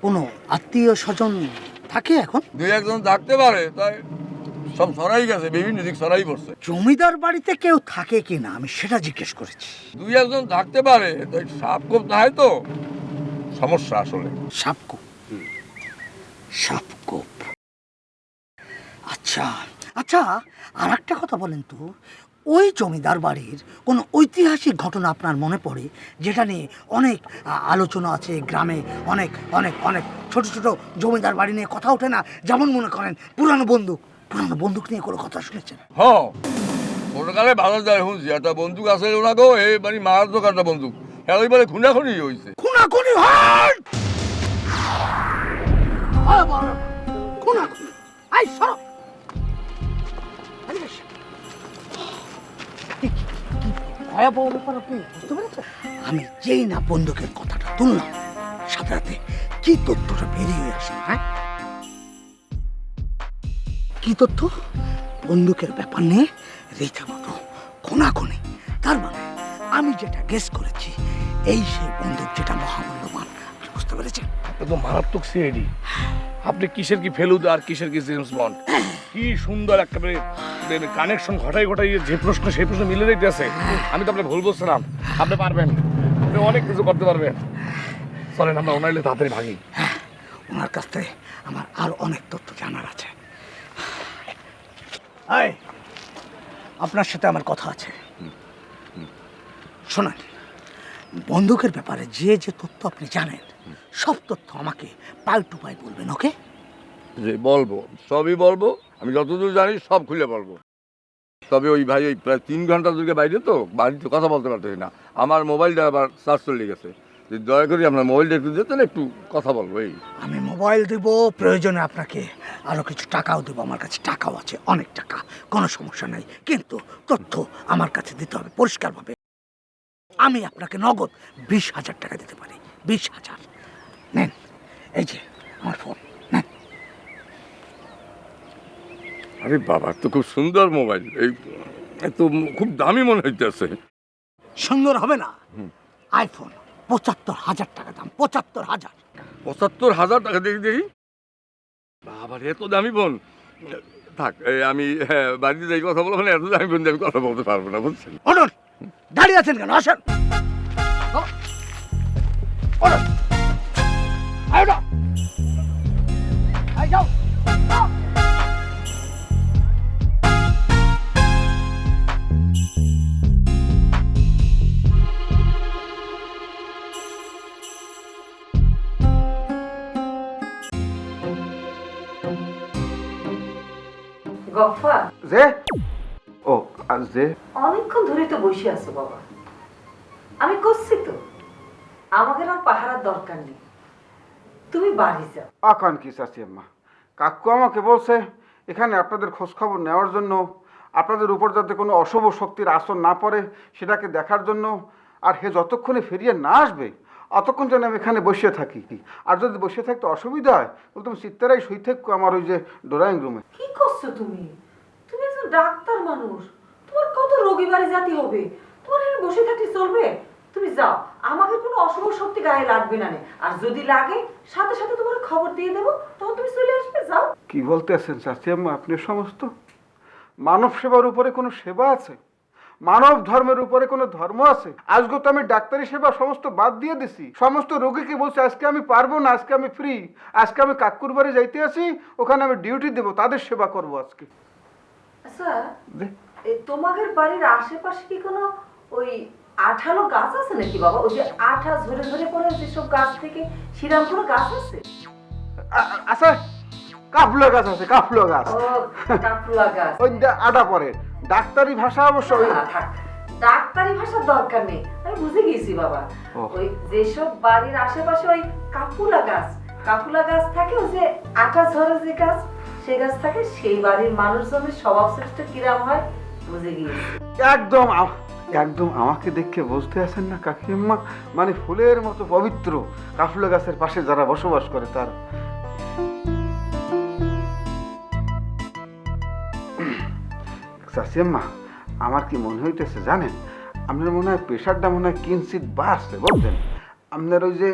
কোনো আত্মীয় স্বজন থাকে এখন দুই একজন থাকতে পারে তাই সব সরাই গেছে বিভিন্ন দিক সরাই পড়ছে জমিদার বাড়িতে কেউ থাকে কি না আমি সেটা জিজ্ঞেস করেছি দুই একজন থাকতে পারে তাই সাপ কোপ হয় তো সমস্যা আসলে সাপকোপ সাপকোপ আচ্ছা আচ্ছা আর একটা কথা বলেন তো ওই জমিদার বাড়ির কোনো ঐতিহাসিক ঘটনা আপনার মনে পড়ে যেটা নিয়ে অনেক আলোচনা আছে গ্রামে অনেক অনেক অনেক ছোট ছোট জমিদার বাড়ি নিয়ে কথা ওঠে না যেমন মনে করেন পুরানো বন্দুক নিয়ে কোনো কথা শুনেছেন হ্যাঁ ছোটকালে বাজার যায় শুনছি একটা বন্দুক আছে ওনাকে এই মানে মারাত্মক একটা বন্দুক হ্যাঁ ওইবারে খুনাখুনি হয়েছে খুনাখুনি হয় খুনাখুনি আই সরো ভয়াবহ ব্যাপার আপনি বুঝতে পেরেছেন আমি যেই না বন্দুকের কথাটা তুললাম সাথে সাথে কি তথ্যটা বেরিয়ে আসে হ্যাঁ কি তথ্য বন্দুকের ব্যাপার নিয়ে রীতিমতো খুনাখুনি তার মানে আমি যেটা গেস করেছি এই সেই বন্দুক যেটা মহামূল্যবান বুঝতে পেরেছেন একদম মারাত্মক সিআইডি আপনি কিসের কি ফেলুদা আর কিসের কি জেমস বন্ড কি সুন্দর একেবারে কানেকশন ঘটাই যে প্রশ্ন সেই প্রশ্ন মিলে যাইতেছে আমি তো আপনি ভুল বলছিলাম আপনি পারবেন আপনি অনেক কিছু করতে পারবেন চলেন আমরা ওনাইলে তাড়াতাড়ি ভাগি ওনার কাছ থেকে আমার আর অনেক তথ্য জানার আছে এই, আপনার সাথে আমার কথা আছে শোনেন বন্দুকের ব্যাপারে যে যে তথ্য আপনি জানেন সব তথ্য আমাকে পাই টু পাই বলবেন ওকে যে বলবো সবই বলবো আমি যতদূর জানি সব খুলে বলবো তবে ওই ভাই ওই প্রায় 3 ঘন্টা ধরে বাইরে তো বাড়িতে কথা বলতে পারতেছি না আমার মোবাইলটা আবার চার্জ চলে গেছে যে দয়া করে আপনার মোবাইলটা একটু দিতেন একটু কথা বলবো এই আমি মোবাইল দেব প্রয়োজনে আপনাকে আরো কিছু টাকাও দেবো আমার কাছে টাকাও আছে অনেক টাকা কোনো সমস্যা নাই কিন্তু তথ্য আমার কাছে দিতে হবে পরিষ্কারভাবে আমি আপনাকে নগদ 20,000 টাকা দিতে পারি 20,000 নেন এই যে আমার ফোন নেন আরে বাবা তো খুব সুন্দর মোবাইল এই তো খুব দামি মনে হইতেছে সুন্দর হবে না আইফোন 75,000 টাকা দাম 75,000 75,000 টাকা দেখি দেখি বাবার এত দামি বোন থাক আমি বাড়িতে যাই কথা বলবো না এত দামি বোন দিয়ে আমি কথা বলতে পারবো না বুঝছেন উঠুন দাঁড়িয়ে আছেন কেন আসেন উঠুন আয় উঠো আয় যাও গফা যে ও আর যে অনেকক্ষণ ধরে তো বসে আছো বাবা আমি করছি তো আমাদের আর পাহারার দরকার নেই তুমি বাড়ি যাও আকান কি চাচি আম্মা কাকু আমাকে বলছে এখানে আপনাদের খোঁজ খবর নেওয়ার জন্য আপনাদের উপর যাতে কোনো অশুভ শক্তির আসর না পড়ে সেটাকে দেখার জন্য আর হে যতক্ষণে ফিরিয়ে না আসবে অতক্ষণ যেন আমি এখানে বসে থাকি আর যদি বসে থাকতে অসুবিধা হয় তাহলে তুমি চিত্তারাই শুই থাকো আমার ওই যে ড্রয়িং রুমে কি করছো তুমি তুমি একজন ডাক্তার মানুষ, তোমার কত রোগী বাড়ি জাতি হবে, তোমার এখানে বসে থাকলে চলবে? তুমি যাও, আমাকে কোনো অশুভ শক্তি গায়ে লাগবে না নে। আর যদি লাগে সাথে সাথে তোমার খবর দিয়ে দেবো, তখন তুমি চলে আসবে। যাও। কি বলতে আছেন চাচি আম্মা আপনি? সমস্ত মানব সেবার উপরে কোনো সেবা আছে? মানব ধর্মের উপরে কোনো ধর্ম আছে? আজকে তো আমি ডাক্তারি সেবা সমস্ত বাদ দিয়ে দিছি। সমস্ত রোগীকে বলছি আজকে আমি পারবো না, আজকে আমি ফ্রি, আজকে আমি কাকুর বাড়ি যাইতে আছি, ওখানে আমি ডিউটি দেবো, তাদের সেবা করবো আজকে। আচ্ছা, তোমাদের বাড়ির আশেপাশে কি কোনো ওই আঠালো গাছ আছে নাকি বাবা? ওই যে আঠা ঝরে ঝরে পড়ে যেসব গাছ থেকে শিরাম কোনো গাছ আছে? আচ্ছা, কাফলা গাছ আছে, কাফলা গাছ। ও, কাফলা গাছ। ওই আটা পরে ডাক্তারি ভাষা অবশ্য না, থাক, ডাক্তারি ভাষার দরকার নেই, আমি বুঝে গেছি বাবা। ও। ওই যেসব বাড়ির আশেপাশে ওই কাফুলা গাছ থাকে, ওই যে আটা ঝরে যে গাছ, সেই গাছ থাকে, সেই বাড়ির মানুষজনের স্বভাব শ্রেষ্ঠ কিরাম হয়, বুঝে গিয়েছি। একদম একদম আমাকে দেখে বুঝতে আছেন না কাকিমা? মানে ফুলের মতো পবিত্র কাফলা গাছের পাশে যারা বসবাস করে তার। চাচিম্মা, আমার কি মনে হইতেছে জানেন, আপনার মনে হয় প্রেশারটা মনে হয় কিঞ্চিত বাড়ছে, বুঝলেন? আপনার ওই যে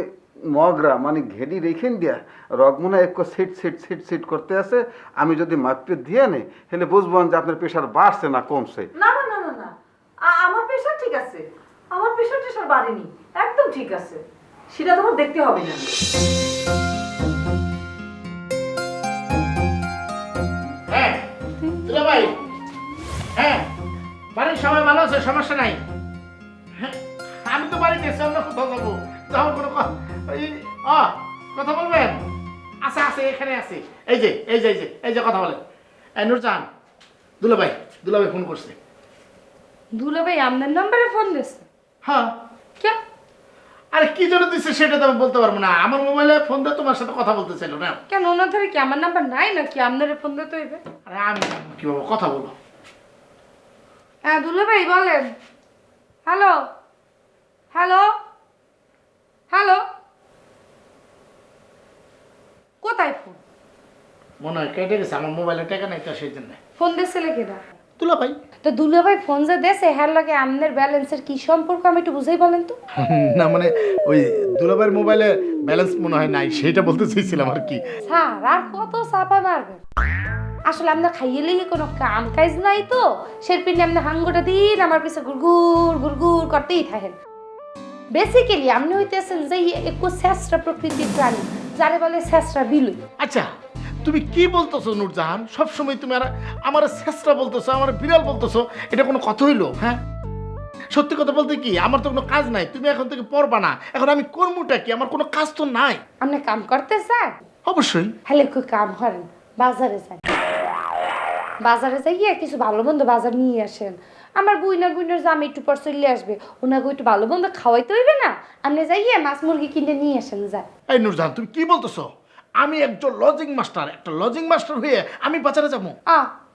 মগরা মানে ঘেডি রেখেন দিয়া রগ মনে হয় একটু সেট করতে আছে। আমি যদি মাপে দিয়ে নেই তাহলে বুঝবো যে আপনার প্রেশার বাড়ছে না কমছে। না না না না না, আমার প্রেশার ঠিক আছে, আমার প্রেশার টেশার বাড়েনি, একদম ঠিক আছে, সেটা তোমার দেখতে হবে না। হ্যাঁ দুলা ভাই, হ্যাঁ বাড়ির সবাই ভালো আছে, সমস্যা নাই। হ্যাঁ, আমি তো বাড়িতে এসে অন্য কোথাও যাবো, যখন কোনো কথা বলবেন? আছে আছে, এখানে আছে, এই যে এই যে এই যে এই যে কথা বলেন। এই নুরজান, দুলাভাই ফোন করছে। দুলাভাই আপনার নাম্বারে ফোন দিচ্ছে? হ্যাঁ। কে? আরে কি জন্য দিচ্ছে সেটা তো আমি বলতে পারবো না, আমার মোবাইলে ফোন দিয়ে তোমার সাথে কথা বলতে চাইলো না। কেন, ওনার ধরে কি আমার নাম্বার নাই নাকি? আপনার ফোন দিতে হইবে? আরে আমি কিভাবে কথা বলো? হ্যাঁ দুলাভাই বলেন। হ্যালো হ্যালো হ্যালো, কোথায় ফোন? মনে হয় কেটে গেছে, আমার মোবাইলে টাকা নাই তো, সেই জন্য। ফোন দিয়েছিলে কেনা? দুলাভাই। তো দুলাভাই ফোন যে দেশে হ্যার লাগে আপনার ব্যালেন্সের কি সম্পর্ক, আমি একটু বুঝাই বলেন তো। না মানে ওই দুলাভাইয়ের মোবাইলে ব্যালেন্স মনে হয় নাই, সেইটা বলতে চাইছিলাম আর কি। স্যার আর কত চাপা মারবেন, আসলে আপনার খাইয়ে লেগে কোনো কাম কাজ নাই তো, সেরপিনে আপনি হাঙ্গুটা দিন আমার পিছে ঘুরঘুর করতেই থাকেন। বেসিক্যালি আপনি হইতেছেন যে একটু শেষরা প্রকৃতির প্রাণী, যারে বলে শেষরা বিলুই। আচ্ছা তুমি কি বলতেছো নুরজাহান? সবসময় তুমি আমার শেষরা বলতেছো, আমার বিড়াল বলতেছো, এটা কোনো কথা হইলো? হ্যাঁ, সত্যি কথা বলতে কি, আমার তো কোনো কাজ নাই, তুমি এখন থেকে পড়বা না, এখন আমি করবটা কি? আমার কোনো কাজ তো নাই। আপনি কাম করতে চান? অবশ্যই। হ্যালে একটু কাম করেন, বাজারে যান, বাজারে যাইয়ে কিছু ভালো মন্দ বাজার নিয়ে আসেন। আমার বুইনার জামে একটু পর চলে আসবে, ওনাকে একটু ভালো মন্দ খাওয়াইতে হইবে না? আপনি যাইয়ে মাছ মুরগি কিনে নিয়ে আসেন। যান। এই নুরজাহান, তুমি কি বলতেছো? আমি একজন লজিং মাস্টার, একটা লজিং মাস্টার হয়ে আমি বাজারে যাবো?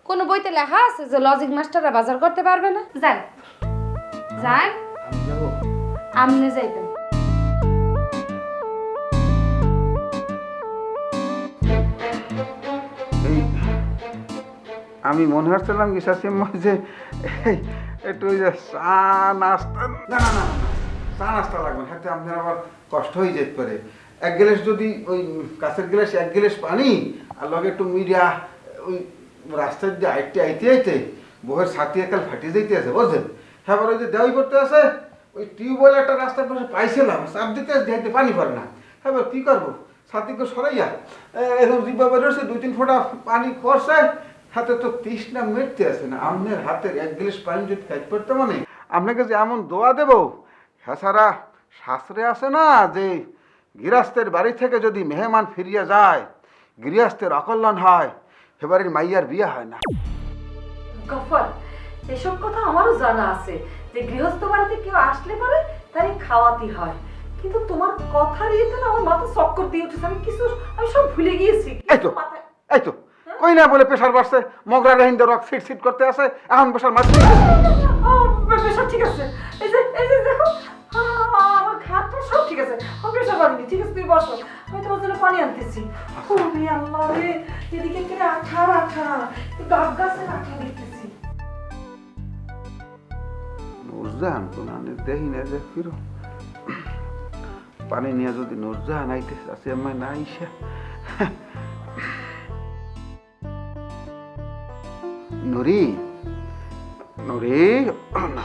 কোনো বইতে লেখা আছে যে লজিং মাস্টাররা বাজার করতে পারবে না? যান যান, আপনি যাইবেন। আমি মনে হচ্ছিলাম কি শাসিম্মা যে একটু ওই যে চা নাস্তা, না না না চা নাস্তা লাগবে, হাতে আপনার আবার কষ্ট হয়ে যেতে পারে। এক গ্লাস যদি ওই কাঁচের গ্লাস, এক গ্লাস পানি আর লগে একটু মিডিয়া, ওই রাস্তার দিয়ে আইতে বউয়ের ছাতি একাল ফাটিয়ে যাইতে আছে, বুঝছেন? হ্যাঁ, ওই যে দেওয়াই করতে আছে, ওই টিউবওয়েল একটা রাস্তার পাশে পাইছিলাম, চাপ দিতে যাইতে পানি পারে না। হ্যাঁ, কী করবো, ছাতিকে সরাইয়া এরকম জিব্বা বেরোচ্ছে, 2-3 ফোঁটা পানি খরছে, হাতে তো তৃষ্ণা মেটতে আছে না। আপনার হাতের এক গ্লাস পানি যদি ফ্যাট করতে, মানে আপনাকে যে এমন দোয়া দেবো, হ্যাঁ শাস্ত্রে আছে না যে গৃহস্থের বাড়ি থেকে যদি মেহমান ফিরিয়া যায়, গৃহস্থের অকল্যাণ হয়, সে বাড়ির মাইয়ার বিয়ে হয় না। গফর, এসব কথা আমারও জানা আছে যে গৃহস্থ বাড়িতে কেউ আসলে পরে তারই খাওয়াতে হয়, কিন্তু তোমার কথার ইয়েতে না আমার মাথা চক্কর দিয়ে উঠেছে, আমি সব ভুলে গিয়েছি। এই তো কই না বলে প্রেশার বাড়ছে, মগরা রাহিন্দা রক সিট করতে আছে, এখন প্রেশার মারছে। প্রেশার ঠিক আছে, এই যে দেখো আমার ঘাটটা সব ঠিক আছে, আমার প্রেশার বাড়েনি। ঠিক আছে, তুমি বসো, আমি তোমার জন্য পানি আনতেছি। ওরে আল্লাহ রে, এদিকে আঠা গাছের আঠা দেখতেছি। নুরজাহান কোন আনে দেখি না যে ফিরো পানি নিয়ে যদি নুরজাহান আইতে চাচি আম্মা না আইসা নুরি নুরি না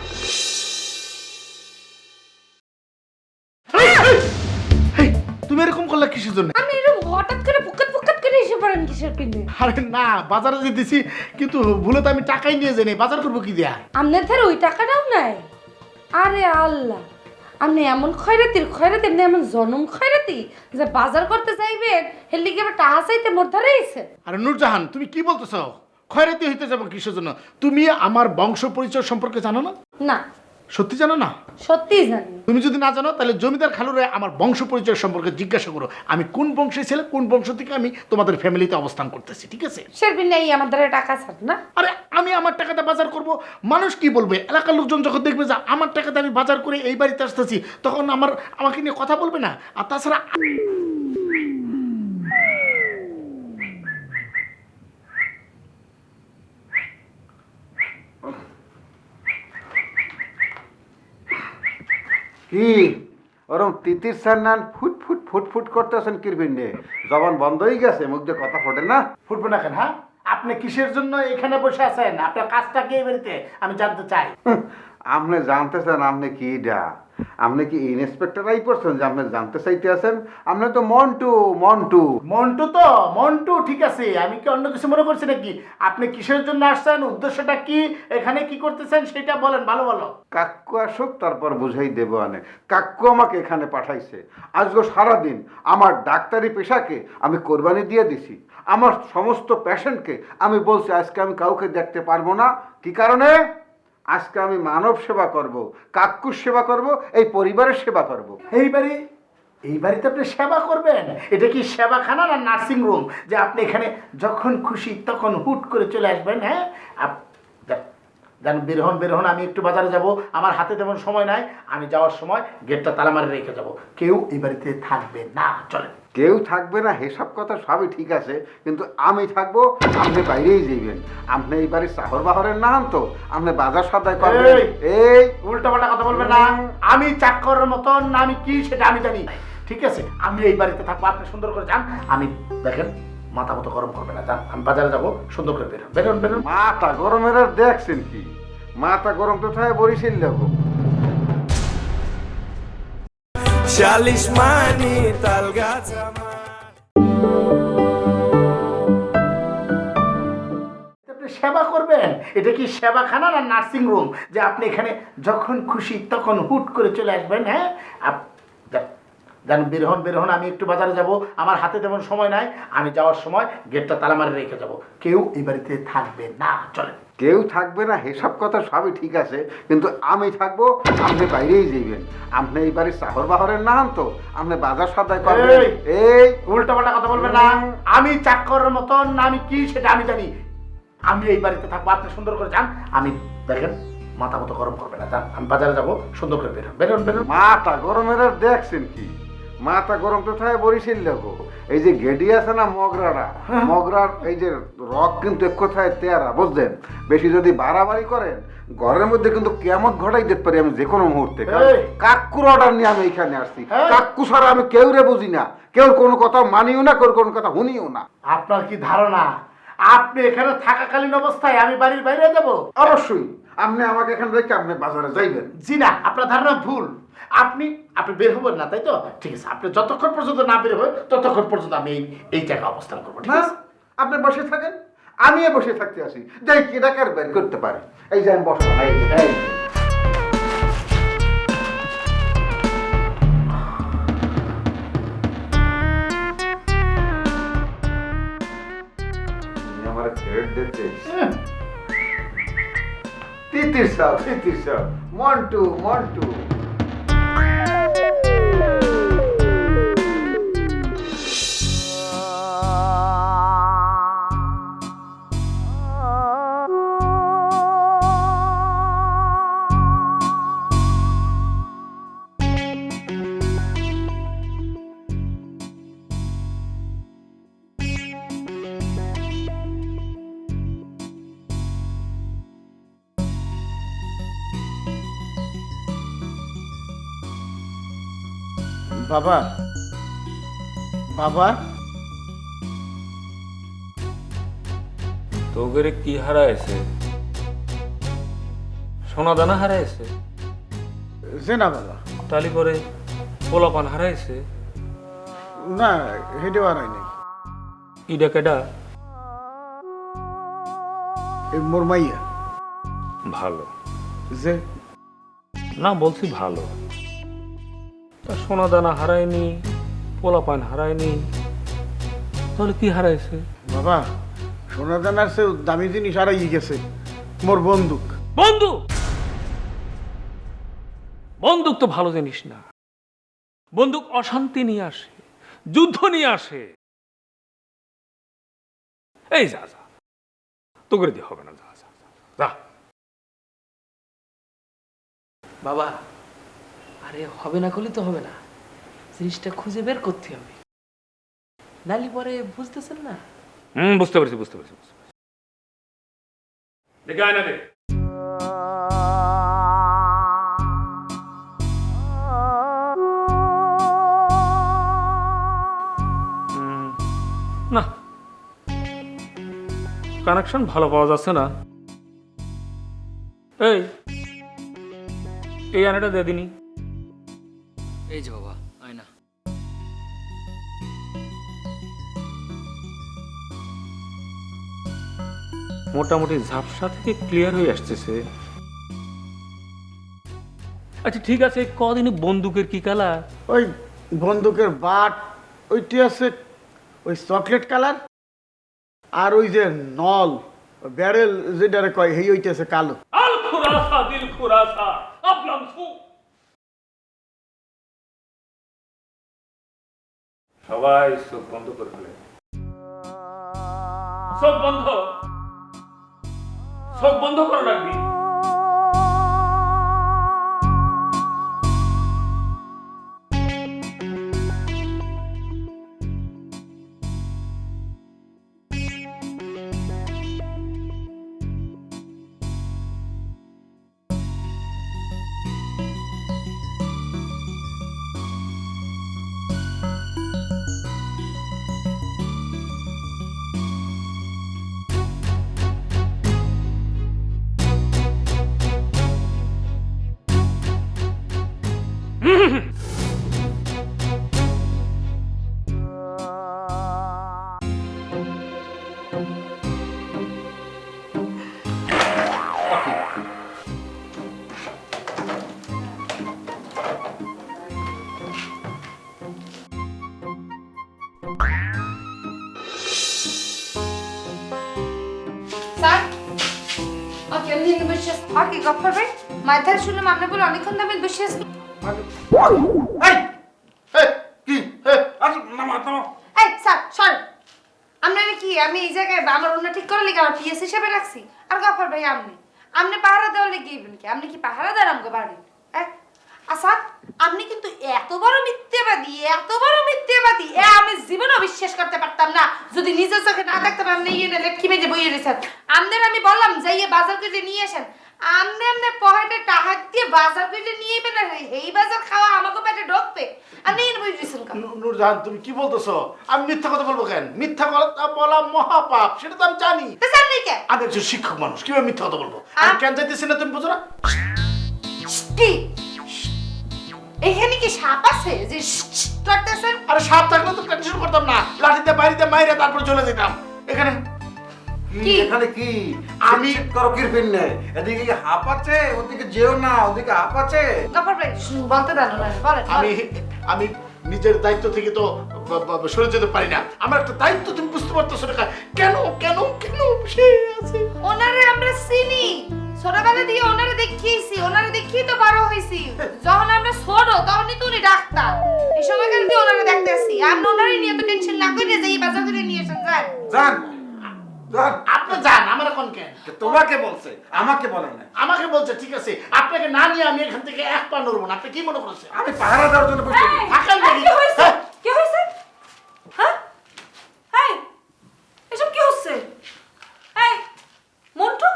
তুমি এরকম করলে কিসের জন্য? আমি এরকম হঠাৎ করে পুকাত পুকাত করে এসে পড়েন কিসের পিনে? আরে না, বাজারে যে দিছি কিন্তু ভুলে তো আমি টাকাই নিয়ে যাই নাই, বাজার করবো কি দিয়া? আপনার ধারে ওই টাকাটাও নাই? আরে আল্লাহ, আপনি এমন খয়রাতি আপনি এমন জনম খয়রাতি যে বাজার করতে চাইবেন এর লিগে আবার টাকা চাইতে মোর ধারে আইছে। আরে নূরজাহান, তুমি কি বলতেছো? খয়রাতি হইতে যাবো কিসের জন্য? তুমি আমার বংশ পরিচয় সম্পর্কে জানো না? না, সত্যি জানো না? সত্যিই জানি। তুমি যদি না জানো তাহলে জমিদার খালুরে আমার বংশ পরিচয় সম্পর্কে জিজ্ঞাসা করো। আমি কোন বংশের ছেলে, কোন বংশ থেকে আমি তোমাদের ফ্যামিলিতে অবস্থান করতেছি, ঠিক আছে? শেরবিন নেই আমার ধারে টাকা ছাড় না। আরে আমি আমার টাকাতে বাজার করব, মানুষ কি বলবে? এলাকার লোকজন যখন দেখবে যে আমার টাকাতে আমি বাজার করে এই বাড়িতে আসতেছি, তখন আমাকে নিয়ে কথা বলবে না? আর তাছাড়া কি ওরম তিতির সান্নান ফুট ফুট ফুট ফুট করতেছেন কিরবিনে? জবান বন্ধ হয়ে গেছে, মুখ দিয়ে কথা ফোটে না? ফুটবো না কেন? হ্যাঁ, আপনি কিসের জন্য এখানে বসে আছেন? আপনার কাজটা কি এই বাড়িতে আমি জানতে চাই। আপনি জানতে চান আপনি কি ডা? আপনি কি ইন্সপেক্টর আই পড়ছেন যে আপনি জানতে চাইতে আছেন? আপনি তো মন্টু মন্টু মন্টু তো মন্টু, ঠিক আছে। আমি কি অন্য কিছু মনে করছি নাকি? আপনি কিসের জন্য আসছেন, উদ্দেশ্যটা কি, এখানে কি করতেছেন সেটা বলেন ভালো ভালো। কাক্কু আসুক তারপর বুঝাই দেব। আনে কাক্কু আমাকে এখানে পাঠাইছে। আজকে সারাদিন আমার ডাক্তারি পেশাকে আমি কোরবানি দিয়ে দিছি। আমার সমস্ত পেশেন্টকে আমি বলছি আজকে আমি কাউকে দেখতে পারবো না। কি কারণে? আজকে আমি মানব সেবা করব, কাক্কুর সেবা করব, এই পরিবারের সেবা করব। এই বাড়িতে আপনি সেবা করবেন? এটা কি সেবাখানা না নার্সিং রুম যে আপনি এখানে যখন খুশি তখন হুট করে চলে আসবেন? হ্যাঁ, জান বের হন, আমি একটু বাজারে যাব, আমার হাতে তেমন সময় নাই। আমি যাওয়ার সময় গেটটা তালা মারে রেখে যাব। কেউ এই বাড়িতে থাকবে না, চলেন। কেউ থাকবে না এসব কথা সবই ঠিক আছে, কিন্তু আমি থাকবো, আপনি বাইরেই যাইবেন। আপনি এই বাড়ির শহর বাহরের না তো, আপনি বাজার সদাই করবেন। এই উল্টাপাল্টা কথা বলবেন না। আমি চাকরের মতন না, আমি কি সেটা আমি জানি, ঠিক আছে? আমি এই বাড়িতে থাকবো, আপনি সুন্দর করে যান। আমি দেখেন মাথা মতো গরম করবে না, যান। আমি বাজারে যাবো, সুন্দর করে বেরোন। মাথা গরমের আর দেখছেন কি? মাথা গরম তো থাকে বরিশাল লাগো। 40 মানি তাল গাছ আপনি সেবা করবেন? এটা কি সেবাখানা না নার্সিং রুম যে আপনি এখানে যখন খুশি তখন হুট করে চলে আসবেন? হ্যাঁ, জান বের হন, আমি একটু বাজারে যাব, আমার হাতে তেমন সময় নাই। আমি যাওয়ার সময় গেটটা তালা মারে রেখে যাব। কেউ এই বাড়িতে থাকবে না, চলেন। কেউ থাকবে না এসব কথা সবই ঠিক আছে, কিন্তু আমি থাকবো, আপনি বাইরেই যাইবেন। আপনি এই বাড়ির শহর বাহরের না তো, আপনি বাজার সদাই করবেন। এই উল্টাপাল্টা কথা বলবেন না। আমি চাকরের মতন না, আমি কি সেটা আমি জানি। আমি এই বাড়িতে থাকবো, আপনি সুন্দর করে যান। আমি দেখেন মাথা মতো গরম করবে না, যান। আমি বাজারে যাবো, সুন্দর করে বেরোন। মাথা গরমের আর দেখছেন কি? মাথা গরম তো থাকে বরিশাল লাগো। এই যে গেডি আছে না মগরারা, মগরার এই যে রক কিন্তু এক কথায় তেয়ারা, বুঝলেন? বেশি যদি বাড়াবাড়ি করেন ঘরের মধ্যে কিন্তু কেমন ঘটাই দিতে পারি আমি যে কোনো মুহূর্তে। কাক্কুর অর্ডার নিয়ে আমি এখানে আসছি। কাক্কু ছাড়া আমি কেউ রে বুঝি না, কেউ কোনো কথা মানিও না, কেউ কোনো কথা শুনিও না। আপনার কি ধারণা আপনি এখানে থাকাকালীন অবস্থায় আমি বাড়ির বাইরে যাব? অবশ্যই আপনি আমাকে এখানে রেখে আপনি বাজারে যাইবেন। জি না, আপনার ধারণা ভুল। আপনি বের হবেন না, তাই তো? ঠিক আছে, আপনি যতক্ষণ পর্যন্ত না বের হবেন ততক্ষণ পর্যন্ত আমি এই জায়গায় অবস্থান করবো, ঠিক আছে? আপনি বসে থাকেন, আমিও বসে থাকতে আসি, যাই কি ডাকার বের করতে পারে। এই যে আমি বসবো, আমার ফেরত দিতে তিতির সাহ মন্টু বাবা বাবা তোগেরে কি হারাইছে? সোনা দানা হারাইছে? যে না বাবা, তালি পরে পোলাপান হারাইছে? না হেঁটে বাড়াই নাই। ইডা কেডা? এই মোর মাইয়া। ভালো যে না বলছি ভালো। তা সোনা দানা হারায়নি, পোলাপান হারায়নি, তাহলে কি হারাইছে? বাবা সোনা দানার চেয়ে দামি জিনিস হারাই গেছে, মোর বন্দুক। বন্দুক? বন্দুক তো ভালো জিনিস না। বন্দুক অশান্তি নিয়ে আসে, যুদ্ধ নিয়ে আসে। এই যা যা, তো করে দিয়ে হবে না, যা যা যা। বাবা, আরে হবে না করলে তো হবে না, জিনিসটা খুঁজে বের করতে হবে, নালি পরে বুঝতেছেন না। বুঝতে পারছি বুঝতে পারছি বুঝতে পারছি। দেখে আয় না দে। না, কানেকশন ভালো পাওয়া যাচ্ছে না। এই আয়নাটা দিয়ে দিনি। এই যে বাবা আয়না। মোটামুটি ঝাপসা থেকে ক্লিয়ার হয়ে আসতেছে। আচ্ছা ঠিক আছে, কদিনে বন্দুকের কি কালার? ওই বন্দুকের বাট ওইটি আছে ওই চকলেট কালার, আর ওই যে নল ব্যারেল যেটারে কয় হেই হইতেছে কালো। আল খুরাসা দিল খুরাসা আপলাম সু। সবাই চোখ বন্ধ করে ফেলে। চোখ বন্ধ, চোখ বন্ধ করে রাখবি। স্যার ওকে আমি এখানে বসে আছি। ওকে গফর ভাই মাথায় শুনলাম আপনি বলে অনেকক্ষণ দামে বসে আছি। এই স্যার সর, আপনারা কি আমি এই জায়গায় আমার অন্য ঠিক করে লিখে আমার পিএস হিসেবে রাখছি? আর গফর ভাই আপনি পাহারা দেওয়া লেগেইবেন কি? আপনি কি পাহারা দেন আমগো বাড়ি? আচ্ছা আপনি কিন্তু এত বড় মিথ্যাবাদী আমি জীবনেও বিশ্বাস করতে পারতাম না যদি নিজের চোখে না দেখতে পারতাম। নিয়ে নিলে কি মেজে বইয়ে রেছেন আমদের, আমি বললাম যাইয়ে বাজার করে নিয়ে আসেন, আমনে পকেটে টাকা দিয়ে বাজার করে নিয়ে এবেন, এই বাজার খাওয়া আমাকে পেটে ঢোকবে। আপনি এনে বই রেছেন কেন? নূরজাহান তুমি কি বলতেছো? আমি মিথ্যা কথা বলবো কেন? মিথ্যা কথা বলা মহাপাপ, সেটা তো আমি জানি। জানি কেন? আমি একজন শিক্ষক মানুষ, কিভাবে মিথ্যা কথা বলবো? আমি কেন যাইতেছি না তুমি বুঝো না? কি এখানে কি সাপ আছে যে করতেছেন? আরে সাপ থাকলে তো টেনশন করতাম না, লাঠিতে বাড়িতে মাইরে তারপর চলে যেতাম। এখানে এখানে কি আমি করো কিরপিন নেই, এদিকে কি হাঁপ আছে, ওদিকে যেও না, ওদিকে হাঁপ আছে। গফর ভাই বলতে দেন না, বলেন। আমি নিজের দায়িত্ব থেকে তো সরে যেতে পারি না। আমার একটা দায়িত্ব তুমি বুঝতে পারতেছো না। কেন কেন কেন সে আছে? ওনারে আমরা চিনি, ছোটবেলা দিয়ে ওনারে দেখিয়েছি, ওনারে দেখিয়ে তো বড় হয়েছি। যখন আমরা ছোট তখনই তো উনি ডাক্তার, এই সময় কেন দিয়ে ওনারে দেখতে আসছি। আপনি ওনারে নিয়ে তো টেনশন না করে যে এই বাজার করে নিয়ে এসেন। জান আপনি যান, আমার এখন কেন? তোমাকে বলছে, আমাকে বলেন না। আমাকে বলছে ঠিক আছে, আপনাকে না নিয়ে আমি এখান থেকে এক পা নড়বো না। আপনি কি মনে করছেন? আমি পাহারা দেওয়ার জন্য বসে থাকেন নাকি? কি হয়েছে? হ্যাঁ এই এসব কি হচ্ছে? এই মন্টু,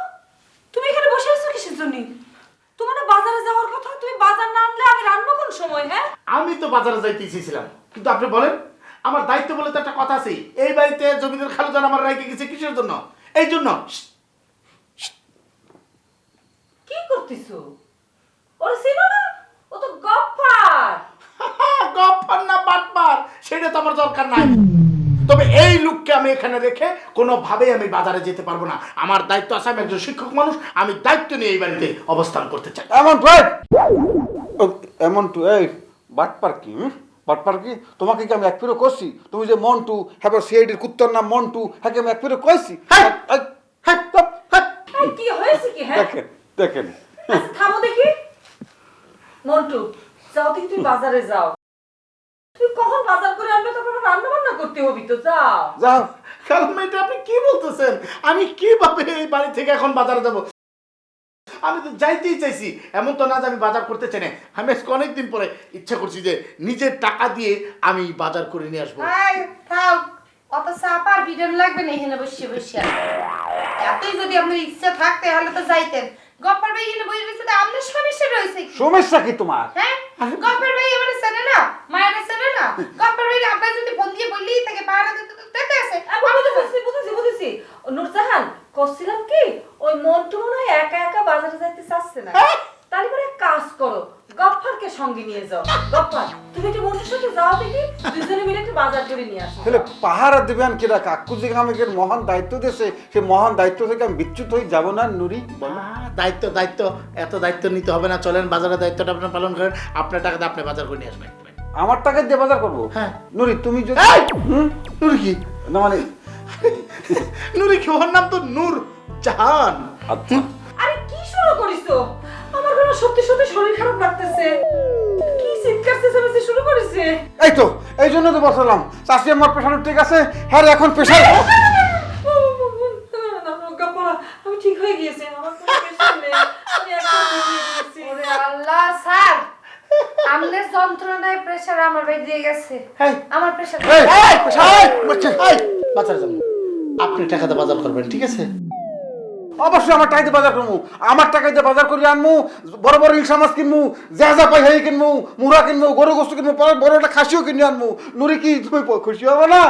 তুমি এখানে বসে আছো কিসের জন্য? তোমার না বাজারে যাওয়ার কথা, তুমি বাজার না আনলে আমি রান্না কোন সময়? হ্যাঁ আমি তো বাজারে যাইতে চেয়েছিলাম, কিন্তু আপনি বলেন আমার দায়িত্ব বলে তো একটা কথা আছে। এই বাড়িতে জমিদার খালুজান আমার রাইকে গেছে কিসের জন্য? এই জন্য। কি করতেছো? ওরে চিনো না? ও তো গপ্পার। গপ্পার না বাটপার সেটা তো আমার দরকার নাই। তবে এই লোককে আমি এখানে রেখে কোনোভাবেই আমি বাজারে যেতে পারবো না। আমার দায়িত্ব আছে, আমি একজন শিক্ষক মানুষ, আমি দায়িত্ব নিয়ে এই বাড়িতে অবস্থান করতে চাই। এমন টু এই বাটপার কি বাটপার কি? তোমাকে কি আমি এক ফিরে করছি? তুমি যে মন্টু হ্যাঁ সিআইডির কুত্তার নাম মন্টু, হ্যাঁ আমি এক ফিরে কইছি? কি হয়েছে কি? হ্যাঁ দেখেন দেখেন আচ্ছা, থামো দেখি। মন্টু, যাও দেখি, তুমি বাজারে যাও। তুমি কখন বাজার করে আনবে? তখন রান্না বান্না করতে হবি তো, যাও যাও। কারণ এটা আপনি কি বলতেছেন? আমি কিভাবে এই বাড়ি থেকে এখন বাজারে যাব? আমি তো যাইতেই চাইছি, এমন তো না যে আমি বাজার করতে চাই না। আমি আজকে অনেকদিন পরে ইচ্ছা করছি যে নিজের টাকা দিয়ে আমি বাজার করে নিয়ে আসবো। অত চাপার ভিডিও লাগবে না এখানে বসে বসে। এতই যদি আপনার ইচ্ছা থাকতে তাহলে তো যাইতেন। গপ্পার ভাই এখানে বসে বসে আপনার সমস্যা রয়েছে কি? সমস্যা কি তোমার? হ্যাঁ, গপ্পার ভাই আমার চেনে না, মায়ের চেনে না। গপ্পার ভাই আপনার যদি ফোন দিয়ে বললেই থাকে পাহারা দিতে আছে। বুঝেছি। নূরজাহান কছিলাম কি, ওই মন্টু মনে হয় একা একা বাজারে যাইতে চাচ্ছে না। তাহলে পরে এক কাজ করো, গপ্পারকে সঙ্গে নিয়ে যাও। গপ্পার, তুমি একটু মন্টুর সাথে যাও দেখি, দুজনে মিলে একটু বাজার করে নিয়ে আসো। তাহলে পাহারা দেবেন কিরা? কাকু যে আমাকে মহান দায়িত্ব দিয়েছে, সে মহান দায়িত্ব থেকে আমি বিচ্যুত হয়ে যাব না নুরি? দায়িত্ব দায়িত্ব এত দায়িত্ব নিতে হবে না, চলেন বাজারের দায়িত্বটা আপনি পালন করেন। আপনার টাকা দিয়ে আপনি বাজার করে নিয়ে আসবেন। আমার টাকা দিয়ে বাজার করবো? হ্যাঁ। নুরি তুমি যদি নুরি কি না মানে নুরি কি? ওর নাম তো নূর জাহান। আচ্ছা আরে কি শুরু করিছো? আমার কোনো সত্যি সত্যি শরীর খারাপ লাগতেছে। কি চিৎকার চেঁচামেচি শুরু করেছে? এই তো এই জন্য তো বসালাম। চাষি আমার প্রেশার ঠিক আছে? হ্যাঁ এখন প্রেশার আমি ঠিক হয়ে গিয়েছি, আমার কোনো প্রেশার নেই, আমি একদম ঠিক হয়ে গিয়েছি। ওরে আল্লাহ স্যার, আমনের যন্ত্রণায় প্রেসার আমার ভাই দিয়ে গেছে। আমার প্রেসার বাজারে যাবো, আপনি টাকা দিয়ে বাজার করবেন, ঠিক আছে? অবশ্যই আমার টাকা দিয়ে বাজার করবো। আমার টাকা দিয়ে বাজার করে আনবো, বড় বড় ইলশা মাছ কিনবো, যা পাই হাই কিনবো, মুড়া কিনবো, গরু গোস্ত কিনবো, বড় একটা খাসিও কিনে আনবো। নুরি কি তুমি খুশি হবে না?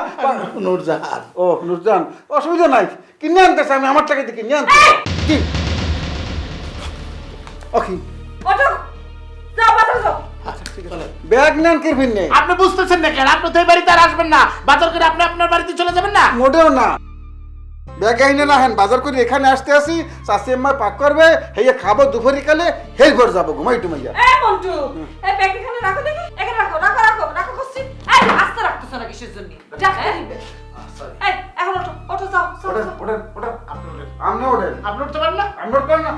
নূরজাহান। ও নূরজাহান, অসুবিধা নাই, কিনে আনতেছে আমি, আমার টাকা দিয়ে কিনে আনতে। কি ওকে ওঠো, যাও বাজারে যাও। ব্যাগ নেন কি ভিন্নে? আপনি বুঝতেছেন না কেন? আপনি তো এই বাড়িতে আর আসবেন না, বাজার করে আপনি আপনার বাড়িতে চলে যাবেন না? মোটেও না, ব্যাগ আইনে না হেন বাজার করে এখানে আসতে আসি, চাষি আম্মা পাক করবে, হেয়ে খাবো দুপুরি কালে, হেই ঘর যাবো ঘুমাই টুমাইয়া। এই মন্টু, এই ব্যাগ এখানে রাখো দেখি, এখানে রাখো রাখো রাখো রাখো করছি। এই আস্তে রাখতেছ না কিসের জন্য? ডাক্তার দিবে। এই এখন ওঠো ওঠো, যাও যাও, ওঠেন যাও। ওঠেন ওঠেন, আপনি ওঠেন। আপনি উঠতে পারেন না? আপনি উঠবেন না?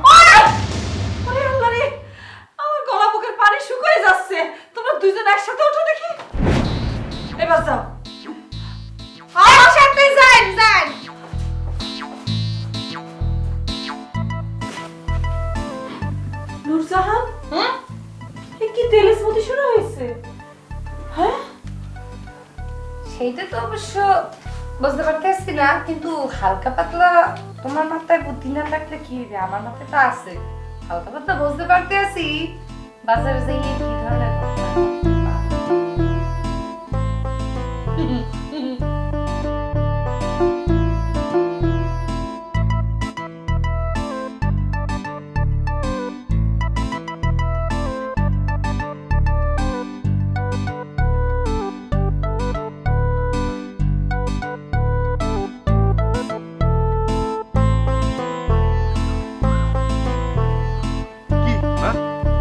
ওরে আল্লাহ রে, আমার গলা বুকের পানি শুকিয়ে যাচ্ছে। তোমরা দুইজন একসাথে ওঠো দেখি। এবার যাও। আমার সাথে যান যান। নূরজাহান, এ কি তেলের স্মৃতি শুরু হয়েছে? হ্যাঁ, সেইটা তো অবশ্য বুঝতে পারতেছি না, কিন্তু হালকা পাতলা তোমার মাথায় বুদ্ধি না থাকলে কি হবে? আমার মাথায় তো আছে, হালকা পাতলা বুঝতে পারতেছি। বাজারে যাইয়ে কি ধরনের কি?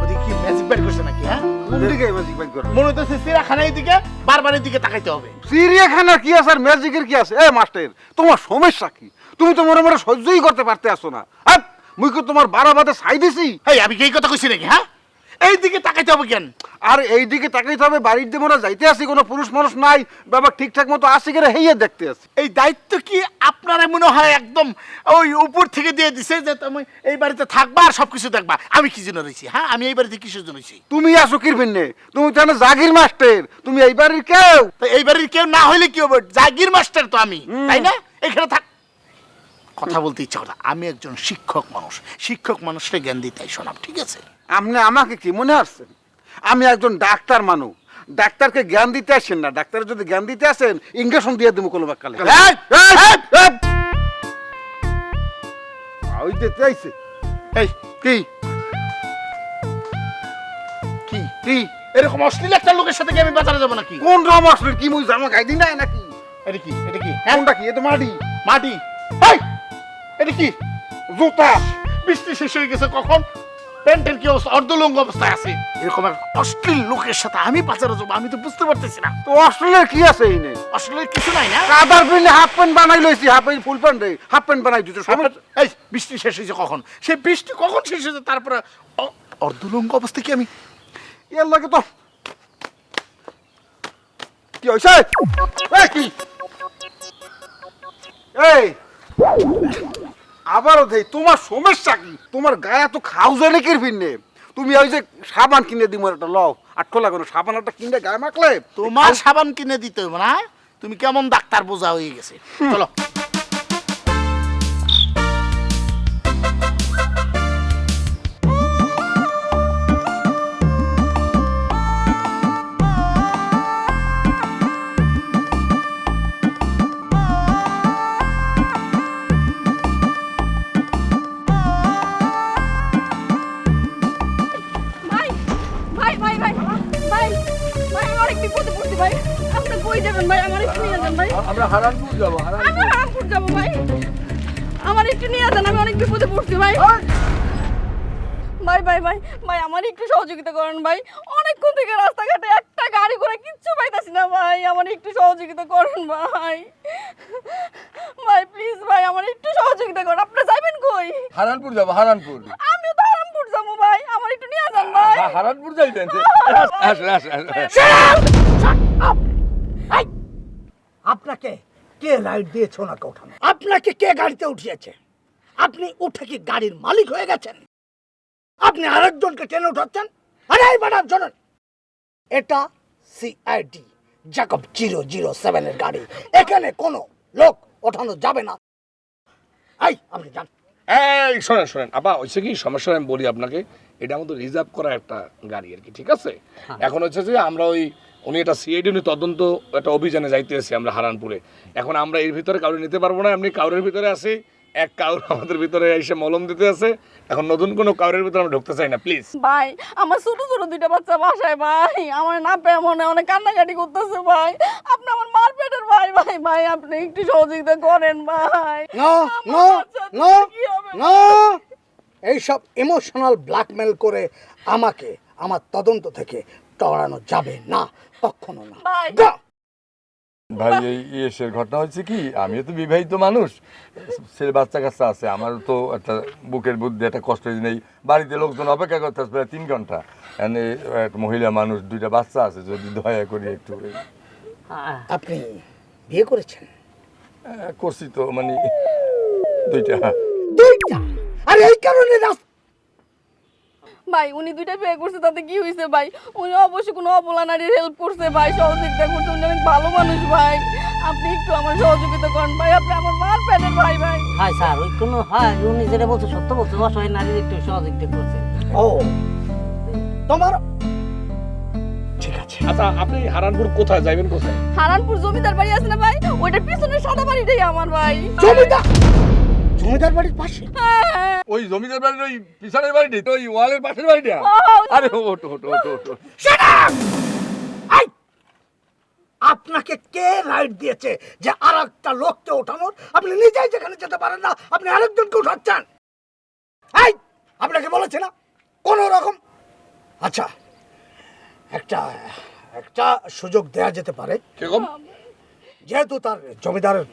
ওদিকে কি ম্যাজিক বের করছে নাকি? হ্যাঁ, কোন দিকে ম্যাজিক বাইক করবে? মনে হচ্ছে চিড়িয়াখানার দিকে, বারবারের দিকে তাকাইতে হবে। চিড়িয়াখানার কি আছে আর ম্যাজিকের কি আছে? এ মাস্টার, তোমার সমস্যা কি? তুমি তো মনে মনে সহ্যই করতে পারতে আসো না। হ্যাঁ, মুই কি তোমার বারাবাদে ছাই দিছি? এই আমি কি এই কথা কইছি নাকি? হ্যাঁ, এই দিকে তাকাইতে হবে কেন? আর এই দিকে তাকাইতে হবে, বাড়ির দিয়ে মোরা যাইতে আসি, কোনো পুরুষ মানুষ নাই, বাবা ঠিকঠাক মতো আসি করে হেইয়ে দেখতে আসি। এই দায়িত্ব কি আপনারা মনে হয় একদম ওই উপর থেকে দিয়ে দিছে যে তুমি এই বাড়িতে থাকবা আর সবকিছু দেখবা? আমি কি জন্য রয়েছি? হ্যাঁ, আমি এই বাড়িতে কিসের জন্য রয়েছি? তুমি আসো কির ভিন্নে, তুমি তো না জাগির মাস্টার, তুমি এই বাড়ির কেউ। তো এই বাড়ির কেউ না হইলে কি হবে? জাগির মাস্টার তো আমি, তাই না? এখানে থাক। কথা বলতে ইচ্ছা করে, আমি একজন শিক্ষক মানুষ, শিক্ষক মানুষকে জ্ঞান দিতে শোনাব, ঠিক আছে? আপনি আমাকে কি মনে আসছেন? আমি একজন ডাক্তার মানুষ, ডাক্তারকে জ্ঞান দিতে আসেন না, ডাক্তার যদি জ্ঞান দিতে আসেন ইঞ্জেকশন দিয়ে দেবো কোনো বাক্কালে। ওই দিতে আইছে। এই কি কি কি এরকম অশ্লীল একটা লোকের সাথে কি আমি বাজারে যাবো নাকি? কোন রকম আসলে কি মুই জামা গাইদি না নাকি? এটা কি এটা কি কোনটা কি? এটা মাটি। মাটি। এই এটা কি? জুতা। বৃষ্টি শেষ হয়ে গেছে কখন? প্যান্টের কি অবস্থা? অর্ধলঙ্গ অবস্থায় আছে। এরকম এক অশ্লীল লোকের সাথে আমি বাজারে যাবো, আমি তো বুঝতে পারতেছি না। তো অস্ট্রেলিয়ার কি আছে এইনে? আসলে কিছু নাই না। কাদার পিনে হাফ প্যান্ট বানাই লইছি, হাফ প্যান্ট ফুল প্যান্ট রে হাফ প্যান্ট বানাই দিতে সমস্যা। এই বৃষ্টি শেষ হয়েছে কখন? সে বৃষ্টি কখন শেষ হয়েছে? তারপরে অর্ধলঙ্গ অবস্থা কি আমি এর লাগে তো কি হইছে? এই কি এই আবারও দেই, তোমার সমস্যা কি? তোমার গায়ে তো খাউজে নাকি পিনে? তুমি ওই যে সাবান কিনে দিমু একটা লও, আটকো লাগানো সাবান একটা কিনে গায়ে মাখলে তোমার সাবান কিনে দিতে হবে না? তুমি কেমন ডাক্তার বোঝা হয়ে গেছে। চলো ভাই ভাই ভাই ভাই ভাই ভাই আমি অনেক বিপদে পড়ছি ভাই। আপনি কই যাবেন ভাই? আমার একটু নিয়ে যান ভাই। আমরা হারানপুর যাবো। আমি রামপুর যাবো ভাই। আমার একটু নিয়ে যান, আমি অনেক বিপদে পড়ছি ভাই। ভাই ভাই ভাই ভাই আমার একটু সহযোগিতা করেন ভাই। অনেকক্ষণ থেকে রাস্তাঘাটে একটা গাড়ি করে কিচ্ছু পাইতাছি না ভাই। আমার একটু সহযোগিতা করেন ভাই। ভাই প্লিজ ভাই আমার একটু সহযোগিতা করেন। আপনি যাবেন কই? হারানপুর যাবো, হারানপুর। আমিও তো রামপুর যাবো ভাই। আমার একটু নিয়ে যান ভাই। হারানপুর যাইতেন? আসেন আসেন আসেন। আপনাকে কে রাইড দিয়েছে ওনাকে ওঠানো? আপনাকে কে গাড়িতে উঠিয়েছে? আপনি উঠে কি গাড়ির মালিক হয়ে গেছেন? আপনি আরেকজনকে টেনে উঠাচ্ছেন? আরে ম্যাডাম শোনেন, এটা সিআইডি জ্যাকব 007 এর গাড়ি। এখানে কোনো লোক ওঠানো যাবে না। এই আপনি যান। এই শোনেন শোনেন আপা, হচ্ছে কি সমস্যা আমি বলি আপনাকে, এটা আমাদের রিজার্ভ করা একটা গাড়ি আর কি, ঠিক আছে? এখন হচ্ছে যে আমরা ওই উনি একটা সিআইডি উনি তদন্ত একটা অভিযানে যাইতেছি আমরা হারানপুরে। এখন আমরা এর ভিতরে কাউরে নিতে পারবো না, এমনি কাউরের ভিতরে আছি, এক কাউর আমাদের ভিতরে এসে মলম দিতে আছে। এখন নতুন কোনো কাউরের ভিতরে আমরা ঢুকতে চাই না প্লিজ। ভাই আমার ছোট ছোট দুইটা বাচ্চা বাসায় ভাই, আমার না পেয়ে মনে অনেক কান্নাকাটি করতেছে ভাই। আপনি আমার মার পেটের ভাই ভাই ভাই আপনি একটু সহযোগিতা করেন ভাই। নো নো নো নো, এইসব ইমোশনাল ব্ল্যাকমেল করে আমাকে আমার তদন্ত থেকে টরানো যাবে না, কখনো না। গো! ভাই এই এসের ঘটনা হচ্ছে কি, আমিও তো বিবাহিত মানুষ, ছেলে বাচ্চা কাচ্চা আছে, আমার তো একটা বুকের বুদ্ধি একটা কষ্ট নেই। বাড়িতে লোকজন অপেক্ষা করতে আসে প্রায় 3 ঘন্টা। এনে একটা মহিলা মানুষ, 2টা বাচ্চা আছে, যদি দয়া করি একটু। আপনি বিয়ে করেছেন? করছি তো, মানে 2টা। আরে এই কারণে ভাই উনি দুইটা বিয়ে করছে তাতে কি হয়েছে ভাই? উনি অবশ্যই কোনো অবলা নারীর হেল্প করছে ভাই, সহযোগিতা করছে। উনি অনেক ভালো মানুষ ভাই। আপনি একটু আমার সহযোগিতা করেন ভাই। আপনি আমার মার পেটের ভাই ভাই। হাই স্যার, ওই কোনো হয় উনি যেটা বলছে সত্য বলছে, অসহায় নারীর একটু সহযোগিতা করছে। ও তোমার ঠিক আছে। আচ্ছা আপনি হারানপুর কোথায় যাবেন? কোথায়? হারানপুর জমিদার বাড়ি আছে না ভাই, ওইটার পিছনে সাদা বাড়িটাই আমার ভাই। জমিদার বাড়ির পাশে? ওই জমিদার বাড়ির ওই পিছনের বাড়িটি তো, ওই ওয়ালের পাশের বাড়িটা? আরে ওটো ওটো ওটো ওটো। আপনাকে কে রাইট দিয়েছে যে আর একটা লোককে ওঠানোর? আপনি নিজেই যেখানে যেতে পারেন না, আপনি আরেকজনকে উঠাচ্ছেন। এই আপনাকে বলেছে না কোন রকম। আচ্ছা একটা একটা সুযোগ দেয়া যেতে পারে। কিরকম? যেহেতু তার জমিদারের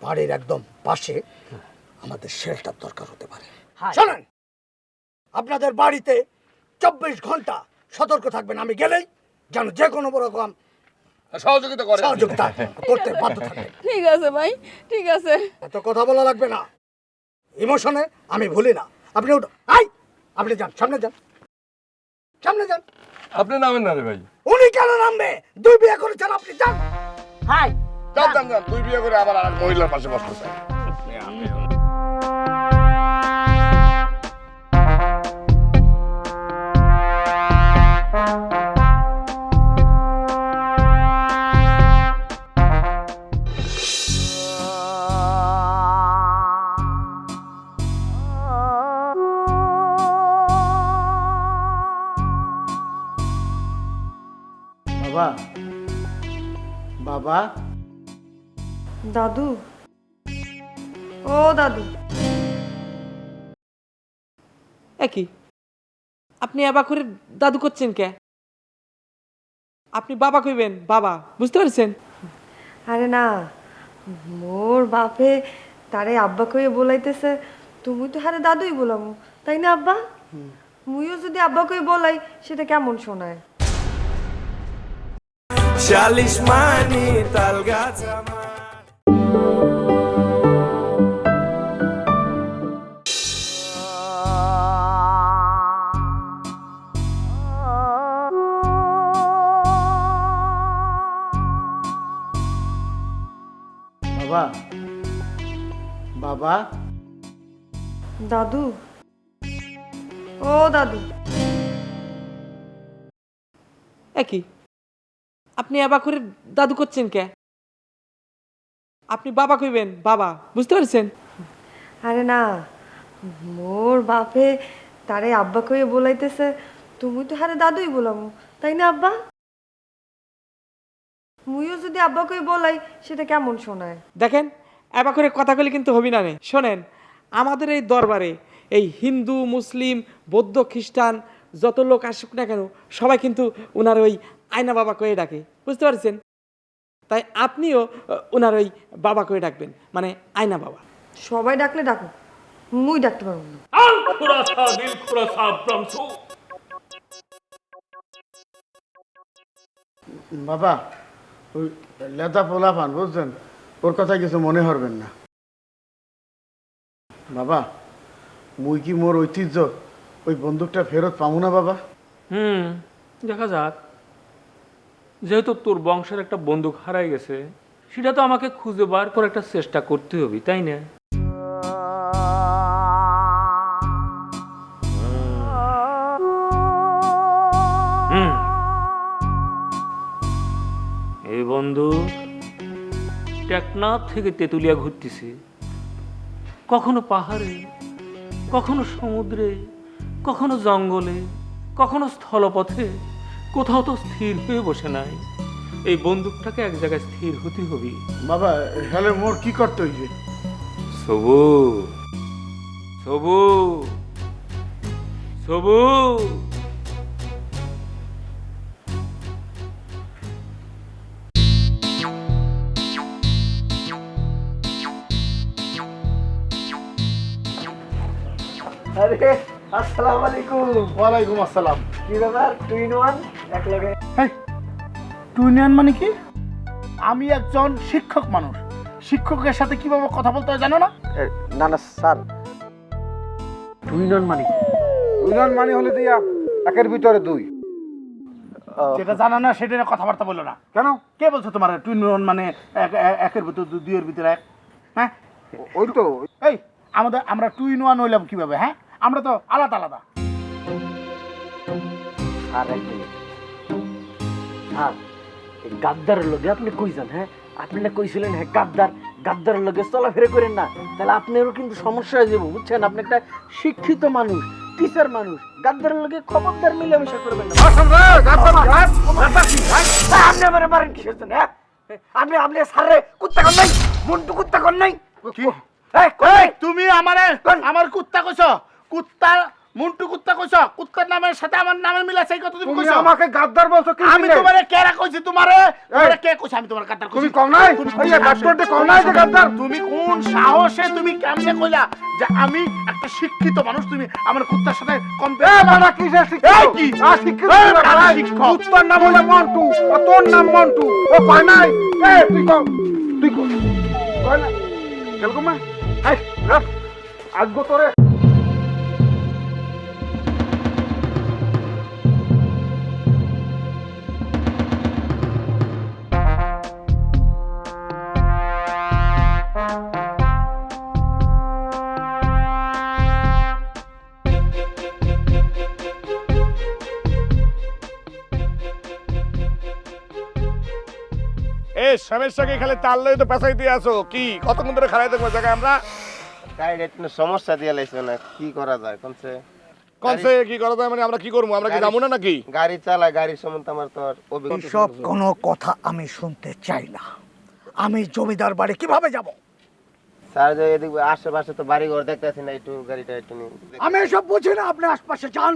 বাড়ির একদম পাশে, আমাদের শেল্টার দরকার হতে পারে। শোনেন, আপনাদের বাড়িতে 24 ঘন্টা সতর্ক থাকবেন। আমি গেলেই যেন যে কোনো রকম সহযোগিতা করতে বাধ্য থাকবেন। ঠিক আছে ভাই, ঠিক আছে। এত কথা বলা লাগবে না, ইমোশনে আমি ভুলি না। আপনি আপনি যান, সামনে যান, সামনে যান। আপনি নামেন না রে ভাই। উনি কেন নামবে? 2 বিয়ে করেছেন আপনি, যান। হাই যান যান যান, 2 বিয়ে করে আবার আর মহিলার পাশে বসতে চাই। বাবা দাদু, ও দাদু, একই আপনি আবার করে দাদু করছেন কে? আপনি বাবা কইবেন বাবা, বুঝতে পারছেন? আরে না, মোর বাপে তারে আব্বা কইয়ে বলাইতেছে, তুমি তো হারে দাদুই বলামু, তাই না আব্বা? মুইও যদি আব্বা কই বলাই সেটা কেমন শোনায়? 40 মানি তাল গাছ আমার। বাবা বাবা দাদু, ও দাদু, একই আপনি আবার করে দাদু করছেন কে? আপনি বাবা কইবেন বাবা, বুঝতে পারছেন? আরে না, মোর বাপে তারে আব্বা কইয়ে বলাইতেছে, তুমি তো হারে দাদুই বলামু, তাই না আব্বা? মুইও যদি আব্বা কই বলাই সেটা কেমন শোনায়? দেখেন এবার করে কথাগুলি কিন্তু হবি না নে। শোনেন, আমাদের এই দরবারে এই হিন্দু মুসলিম বৌদ্ধ খ্রিস্টান যত লোক আসুক না কেন সবাই কিন্তু ওনার ওই আয়না বাবা কয়ে ডাকে, বুঝতে পারছেন? তাই আপনিও ওনার ওই বাবা কয়ে ডাকবেন, মানে আয়না বাবা। সবাই ডাকলে ডাকো, মুই ডাকতে পারবো না। বাবা ওই লেদা পোলা পান বুঝছেন, ওর কথা কিছু মনে হরবেন না। বাবা মুই কি মোর ঐতিহ্য ওই বন্দুকটা ফেরত পাবো না বাবা? দেখা যাক। যেহেতু তোর বংশের একটা বন্দুক হারাই গেছে, সেটা তো আমাকে খুঁজে বার করে একটা চেষ্টা করতে হবে, তাই না? এই বন্দুক টেকনাফ থেকে তেতুলিয়া ঘুরতেছে, কখনো পাহাড়ে, কখনো সমুদ্রে, কখনো জঙ্গলে, কখনো স্থলপথে, কোথাও তো স্থির হয়ে বসে নাই। এই বন্দুকটাকে এক জায়গায় স্থির হতে হবে। বাবা হলে মোর কি করতে হইবে? সবু সবু সবু, আরে আসসালামু আলাইকুম। ওয়ালাইকুম আসসালাম। কি ব্যাপার টু ইন ওয়ান এক লগে? টু ইন ওয়ান মানে কি? আমি একজন শিক্ষক মানুষ, শিক্ষকের সাথে কিভাবে কথা বলতে হয় জানো না? না না স্যার, টু ইন ওয়ান মানে কি? দুজন মানে হলে দিয়া একের ভিতরে দুই। যেটা জানো না সেটা নিয়ে কথাবার্তা বলো না। কেন? কে বলছো তোমার টু ইন ওয়ান মানে একের ভিতর দুইয়ের ভিতরে এক? হ্যাঁ ওই তো এই আমরা টু ইন ওয়ান হইলাম কিভাবে? হ্যাঁ আমরা তো আলাদা আলাদা। স্যার এক মিনিট, স্যার এই গাদ্দারের লগে আপনি কই যান? হ্যাঁ আপনি না কইছিলেন হ্যাঁ গাদ্দার, গাদ্দারের লগে চলাফেরা করেন না, তাহলে আপনারও কিন্তু সমস্যা হয়ে যাবো, বুঝছেন? আপনি একটা শিক্ষিত মানুষ, টিচার মানুষ, গাদ্দারের লগে খবরদার মিলামেশা করবেন না। আপনি আমার মারেন কিসের জন্য? হ্যাঁ আপনি স্যারে কুত্তা কর নাই, মন্টু কুত্তা কর নাই? তুমি আমার কুত্তা কইছো? কুত্তা মুন্টু কুত্তা কইছো? কুত্তার নামের সাথে আমার নামের মিল আছে, এই কথা তুমি কইছো? আমাকে গাদ্দার বলছো কি? আমি তোমারে কেরা কইছি? তোমারে কে কইছে আমি তোমার গাদ্দার কইছি? তুমি কও নাই? এই গাদ্দারটা কও নাই যে গাদ্দার? তুমি কোন সাহসে তুমি কেমনে কইলা যে আমি একটা শিক্ষিত মানুষ, তুমি আমার কুত্তার সাথে কম্পেয়ার? বাবা কিসের শিক্ষিত? এই কি? শিক্ষিত শিক্ষক। কুত্তার নাম হলো মন্টু, আর তোর নাম মন্টু। ও কয় নাই? তুই কও, তুই কয় না? কেলকম মা এই রাত আজগো তোরে। এ সমস্যাকে খালি তার লই তো পেছাই দিয়ে আসো, কি কতক্ষণ ধরে খারাই থাকবো জায়গায় আমরা? সমস্যা দিয়ে লাইছে না, কি করা যায় কোনছে? কনসে কি করা যায় মানে আমরা কি করবো, আমরা কি যাবো না নাকি? গাড়ি চালায়, গাড়ির সম্বন্ধে আমার তো আর এইসব কোনো কথা আমি শুনতে চাই না। আমি জমিদার বাড়ি কিভাবে যাব? স্যার যে এদিকে আশেপাশে তো বাড়ি ঘর দেখতেছি না, একটু গাড়িটা একটু নিন। আমি এসব বুঝি না। আপনি আশপাশে যান,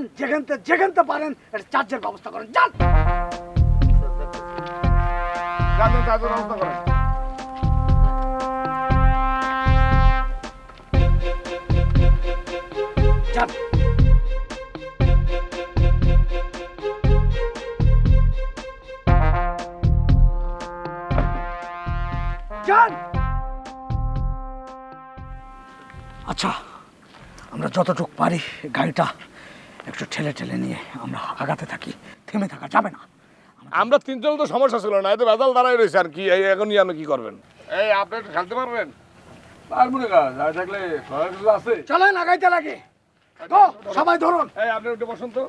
যেখানতে পারেন একটা চার্জের ব্যবস্থা করেন, যান। যাবেন, কাজের ব্যবস্থা করেন। যান। যান। আচ্ছা, আমরা যতটুকু পারি গাড়িটা একটু ঠেলে ঠেলে নিয়ে আমরা আগাতে থাকি, থেমে থাকা যাবে না। আমরা তিনজন তো সমস্যা ছিল না, এতে বেজাল দাঁড়াই রয়েছে আর কি। এখনই আপনি কি করবেন? এই আপনি একটু খেলতে পারবেন? পারবো না কাজ আর থাকলে সহায়ক আছে। চলেন আগাইতে লাগে। গো, সবাই ধরুন। এই আপনি একটু বসুন তো।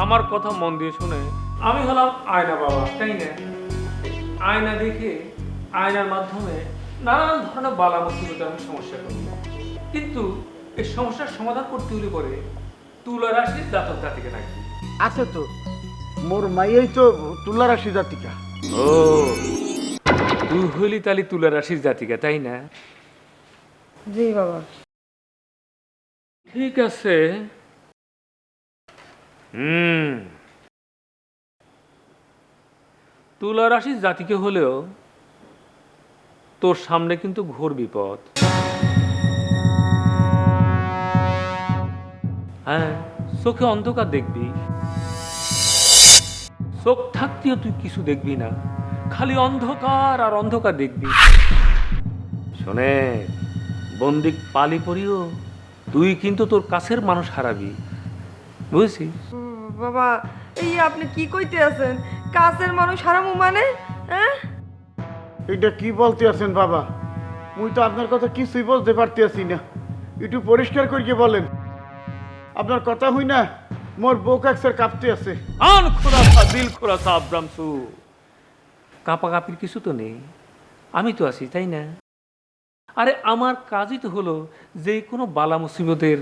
আমার কথা মন দিয়ে শুনে, আমি হলাম আয়না বাবা, তাই না? আয়না দেখে আয়নার মাধ্যমে নানান ধরনের বালা মুসিবতে আমি সমস্যা করি, কিন্তু এই সমস্যার সমাধান করতে হলে পরে তুলা রাশির জাতক জাতিকে নাকি। আছে তো, মোর মাইয়াই তো তুলা রাশি জাতিকা। ও, তুই হইলি তালি তুলা রাশির জাতিকা, তাই না? জি বাবা। ঠিক আছে। তুলা রাশির জাতিকে হলেও তোর সামনে কিন্তু ঘোর বিপদ। হ্যাঁ, চোখে অন্ধকার দেখবি, চোখ থাকতেও তুই কিছু দেখবি না, খালি অন্ধকার আর অন্ধকার দেখবি। শোনে, বন্দিক পালি পড়িও তুই কিন্তু তোর কাছের মানুষ হারাবি, বুঝছিস? বাবা, এই আপনি কি কইতে আছেন? কাছের মানুষ হারামু মানে? হ্যাঁ, এটা কি বলতে আছেন বাবা? মুই তো আপনার কথা কিছুই বলতে পারতে আছি না। একটু পরিষ্কার করিয়ে বলেন। আপনার কথা হই না, মোর বুক একসার কাঁপতে আছে। আন খোলাসা দিল খোলাসা আব্রামসু, কাঁপা কাঁপির কিছু তো নেই, আমি তো আছি, তাই না? আরে আমার কাজই তো হলো যে কোনো বালা মুসিবতের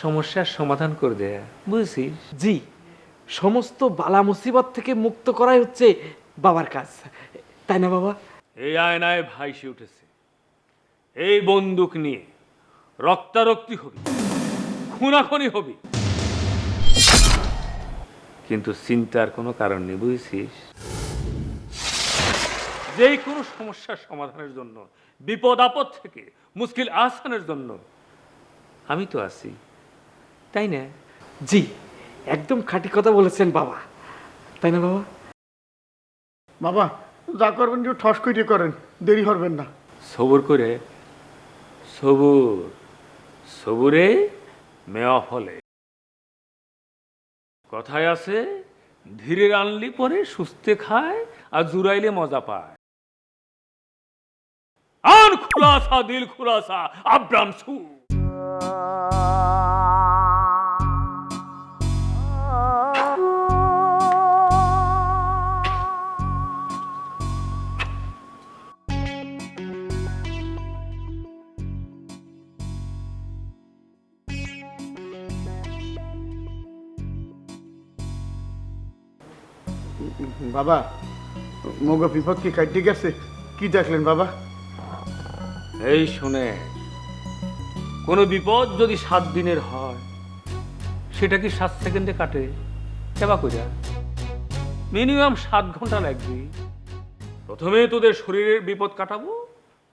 সমস্যার সমাধান করে দেয়া, বুঝেছিস? জি, সমস্ত বালা মুসিবত থেকে মুক্ত করাই হচ্ছে বাবার কাজ, তাই না বাবা? এই আয়নায় ভাইসে উঠেছে, এই বন্দুক নিয়ে রক্তারক্তি হবি, খুনাখুনি হবি, কিন্তু চিন্তার কোনো কারণ নেই, বুঝেছিস? যে কোনো সমস্যার সমাধানের জন্য, বিপদ আপদ থেকে মুশকিল আসানের জন্য আমি তো আছি, তাই না? জি, একদম খাঁটি কথা বলেছেন বাবা, তাই না বাবা? বাবা, যা করবেন একটু ঠস করে করেন, দেরি করবেন না। সবুর করে, সবুর, সবুরে মেয়া ফলে। কথায় আছে, ধীরে রানলি পরে সুস্থে খায় আর জুড়াইলে মজা পায়। আন খুলাসা দিল খুলাসা আব্রামসু। বাবা, মগ বিপদ কি কাটতে গেছে? কি দেখলেন বাবা? এই শুনে, কোনো বিপদ যদি 7 দিনের হয়, সেটা কি 7 সেকেন্ডে কাটে? কেবা কইরা মিনিমাম 7 ঘন্টা লাগবে। প্রথমে তোদের শরীরের বিপদ কাটাবো,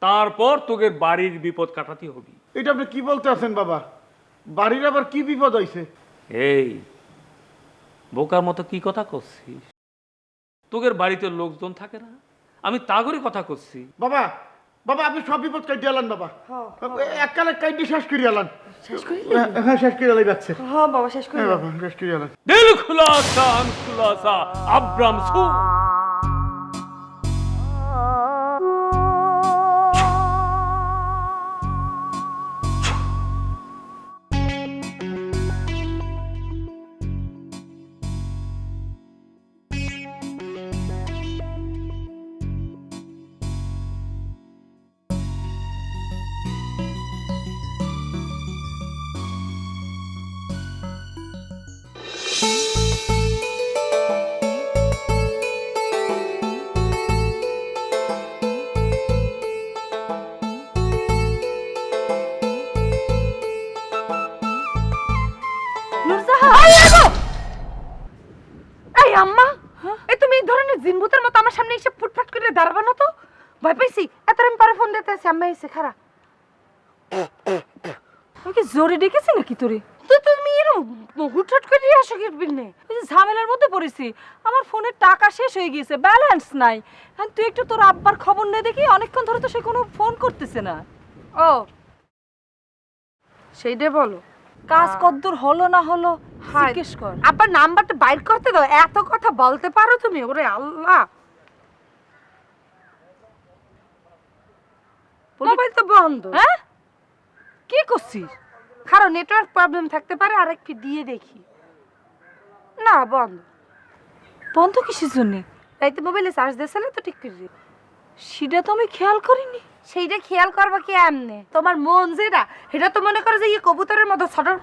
তারপর তোদের বাড়ির বিপদ কাটাতে হবে। এটা আপনি কি বলতে আছেন বাবা? বাড়ির আবার কি বিপদ হয়েছে? এই বোকার মতো কি কথা করছিস? তোদের বাড়িতে লোকজন থাকে না? আমি তাগরে কথা করছি। বাবা, বাবা আপনি সব বিপদ কাটি আলান বাবা, এককালে কাটি শেষ করি আলান। হ্যাঁ শেষ করে আলাই বাচ্চা। হ্যাঁ বাবা শেষ করে বাবা শেষ করে আলান। দিল খুলাসা খুলাসা আব্রাম সু। এই আম্মা, এই তুমি এই ধরনের জিনভূতের মতো আমার সামনে এসে ফুটফাট করে দাঁড়াবা না তো, ভয় পাইছি। এত আমি পরে ফোন দিতে আছি, আম্মা এসে খারা। আমি কি জোরে ডেকেছি নাকি তোরে? তুমি এরকম হুটহাট করে আসো কি বিনে? ওই যে ঝামেলার মধ্যে পড়েছি, আমার ফোনের টাকা শেষ হয়ে গিয়েছে, ব্যালেন্স নাই। এখন তুই একটু তোর আব্বার খবর নে দেখি, অনেকক্ষণ ধরে তো সে কোনো ফোন করতেছে না। ও সেইটা বলো, কাজ কদ্দূর হলো না হলো জিজ্ঞেস কর। আব্বার নাম্বারটা বাইর করতে দাও, এত কথা বলতে পারো তুমি? ওরে আল্লাহ, মোবাইল তো বন্ধ। হ্যাঁ কি করছিস? কারণ নেটওয়ার্ক প্রবলেম থাকতে পারে, আর একটু দিয়ে দেখি। না বন্ধ। বন্ধ কিসের জন্য? রাইতে মোবাইলে চার্জ দিয়েছিলে তো ঠিক করে। সেটা তো আমি খেয়াল করিনি। সেইটা খেয়াল করবা কি এমনে? তোমার মন যেটা, সেটা তো মনে করো যে এই কবুতরের মতো ছটর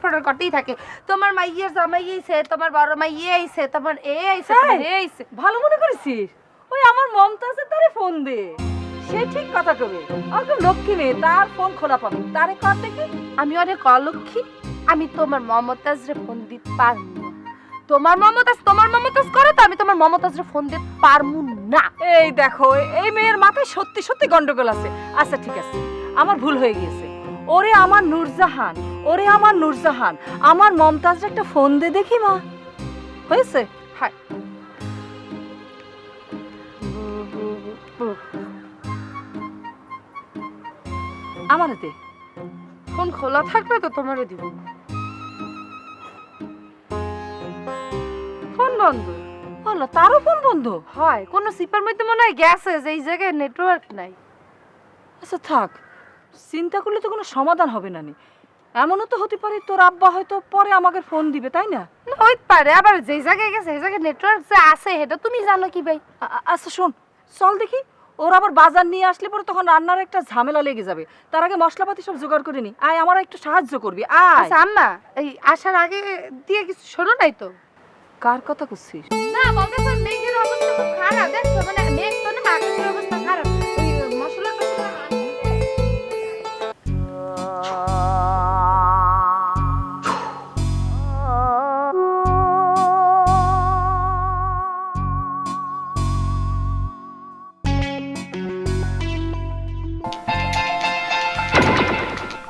ফটর করতেই থাকে। তোমার মাইয়ের জামাই আইছে, তোমার বড় মাইয়ে আইছে, তোমার এ আইছে, তোমার এ আইছে। ভালো মনে করেছিস? ওই আমার মমতাজের তারে ফোন দে, সে ঠিক কথা কবে। আর তো লক্ষ্মী মেয়ে, তার ফোন খোলা পাবি, তারে কর দেখি। আমি অনেক অলক্ষী, আমি তোমার মমতাজরে ফোন দিতে পারবো না। তোমার মমতাজ করে তো আমি তোমার মমতাজরে ফোন দিতে পারবো না। এই দেখো, এই মেয়ের মাথায় সত্যি সত্যি গন্ডগোল আছে। আচ্ছা ঠিক আছে, আমার ভুল হয়ে গিয়েছে। ওরে আমার নূরজাহান, ওরে আমার নূরজাহান, আমার মমতাজরে একটা ফোন দে দেখি মা। হয়েছে? হ্যাঁ আমার দে। ফোন খোলা থাকলে তো তোমারও দিব। ফোন বন্ধ। বলো, তারও ফোন বন্ধ? হয় কোন সিপার মধ্যে মনে হয় গেছে যে এই জায়গায় নেটওয়ার্ক নাই। আচ্ছা থাক, চিন্তা করলে তো কোনো সমাধান হবে না। এমনও তো হতে পারে তোর আব্বা হয়তো পরে আমাকে ফোন দিবে, তাই না? হইতে পারে, আবার যেই জায়গায় গেছে সেই জায়গায় নেটওয়ার্ক যে আছে সেটা তুমি জানো কি ভাই? আচ্ছা শোন, চল দেখি। ওর আবার বাজার নিয়ে আসলে পরে তখন রান্নার একটা ঝামেলা লেগে যাবে। তার আগে মশলাপাতি সব জোগাড় করে নি। আয়, আমার একটু সাহায্য করবি। আয়। আচ্ছা আম্মা, এই আসার আগে দিয়ে কিছু শোনো নাই তো? কার কথা করছিস? না বলতেছ মেঘের অবস্থা খুব খারাপ, দেখছো? মানে মেঘ তো না, আকাশের অবস্থা খারাপ। ওই মশলা টশলা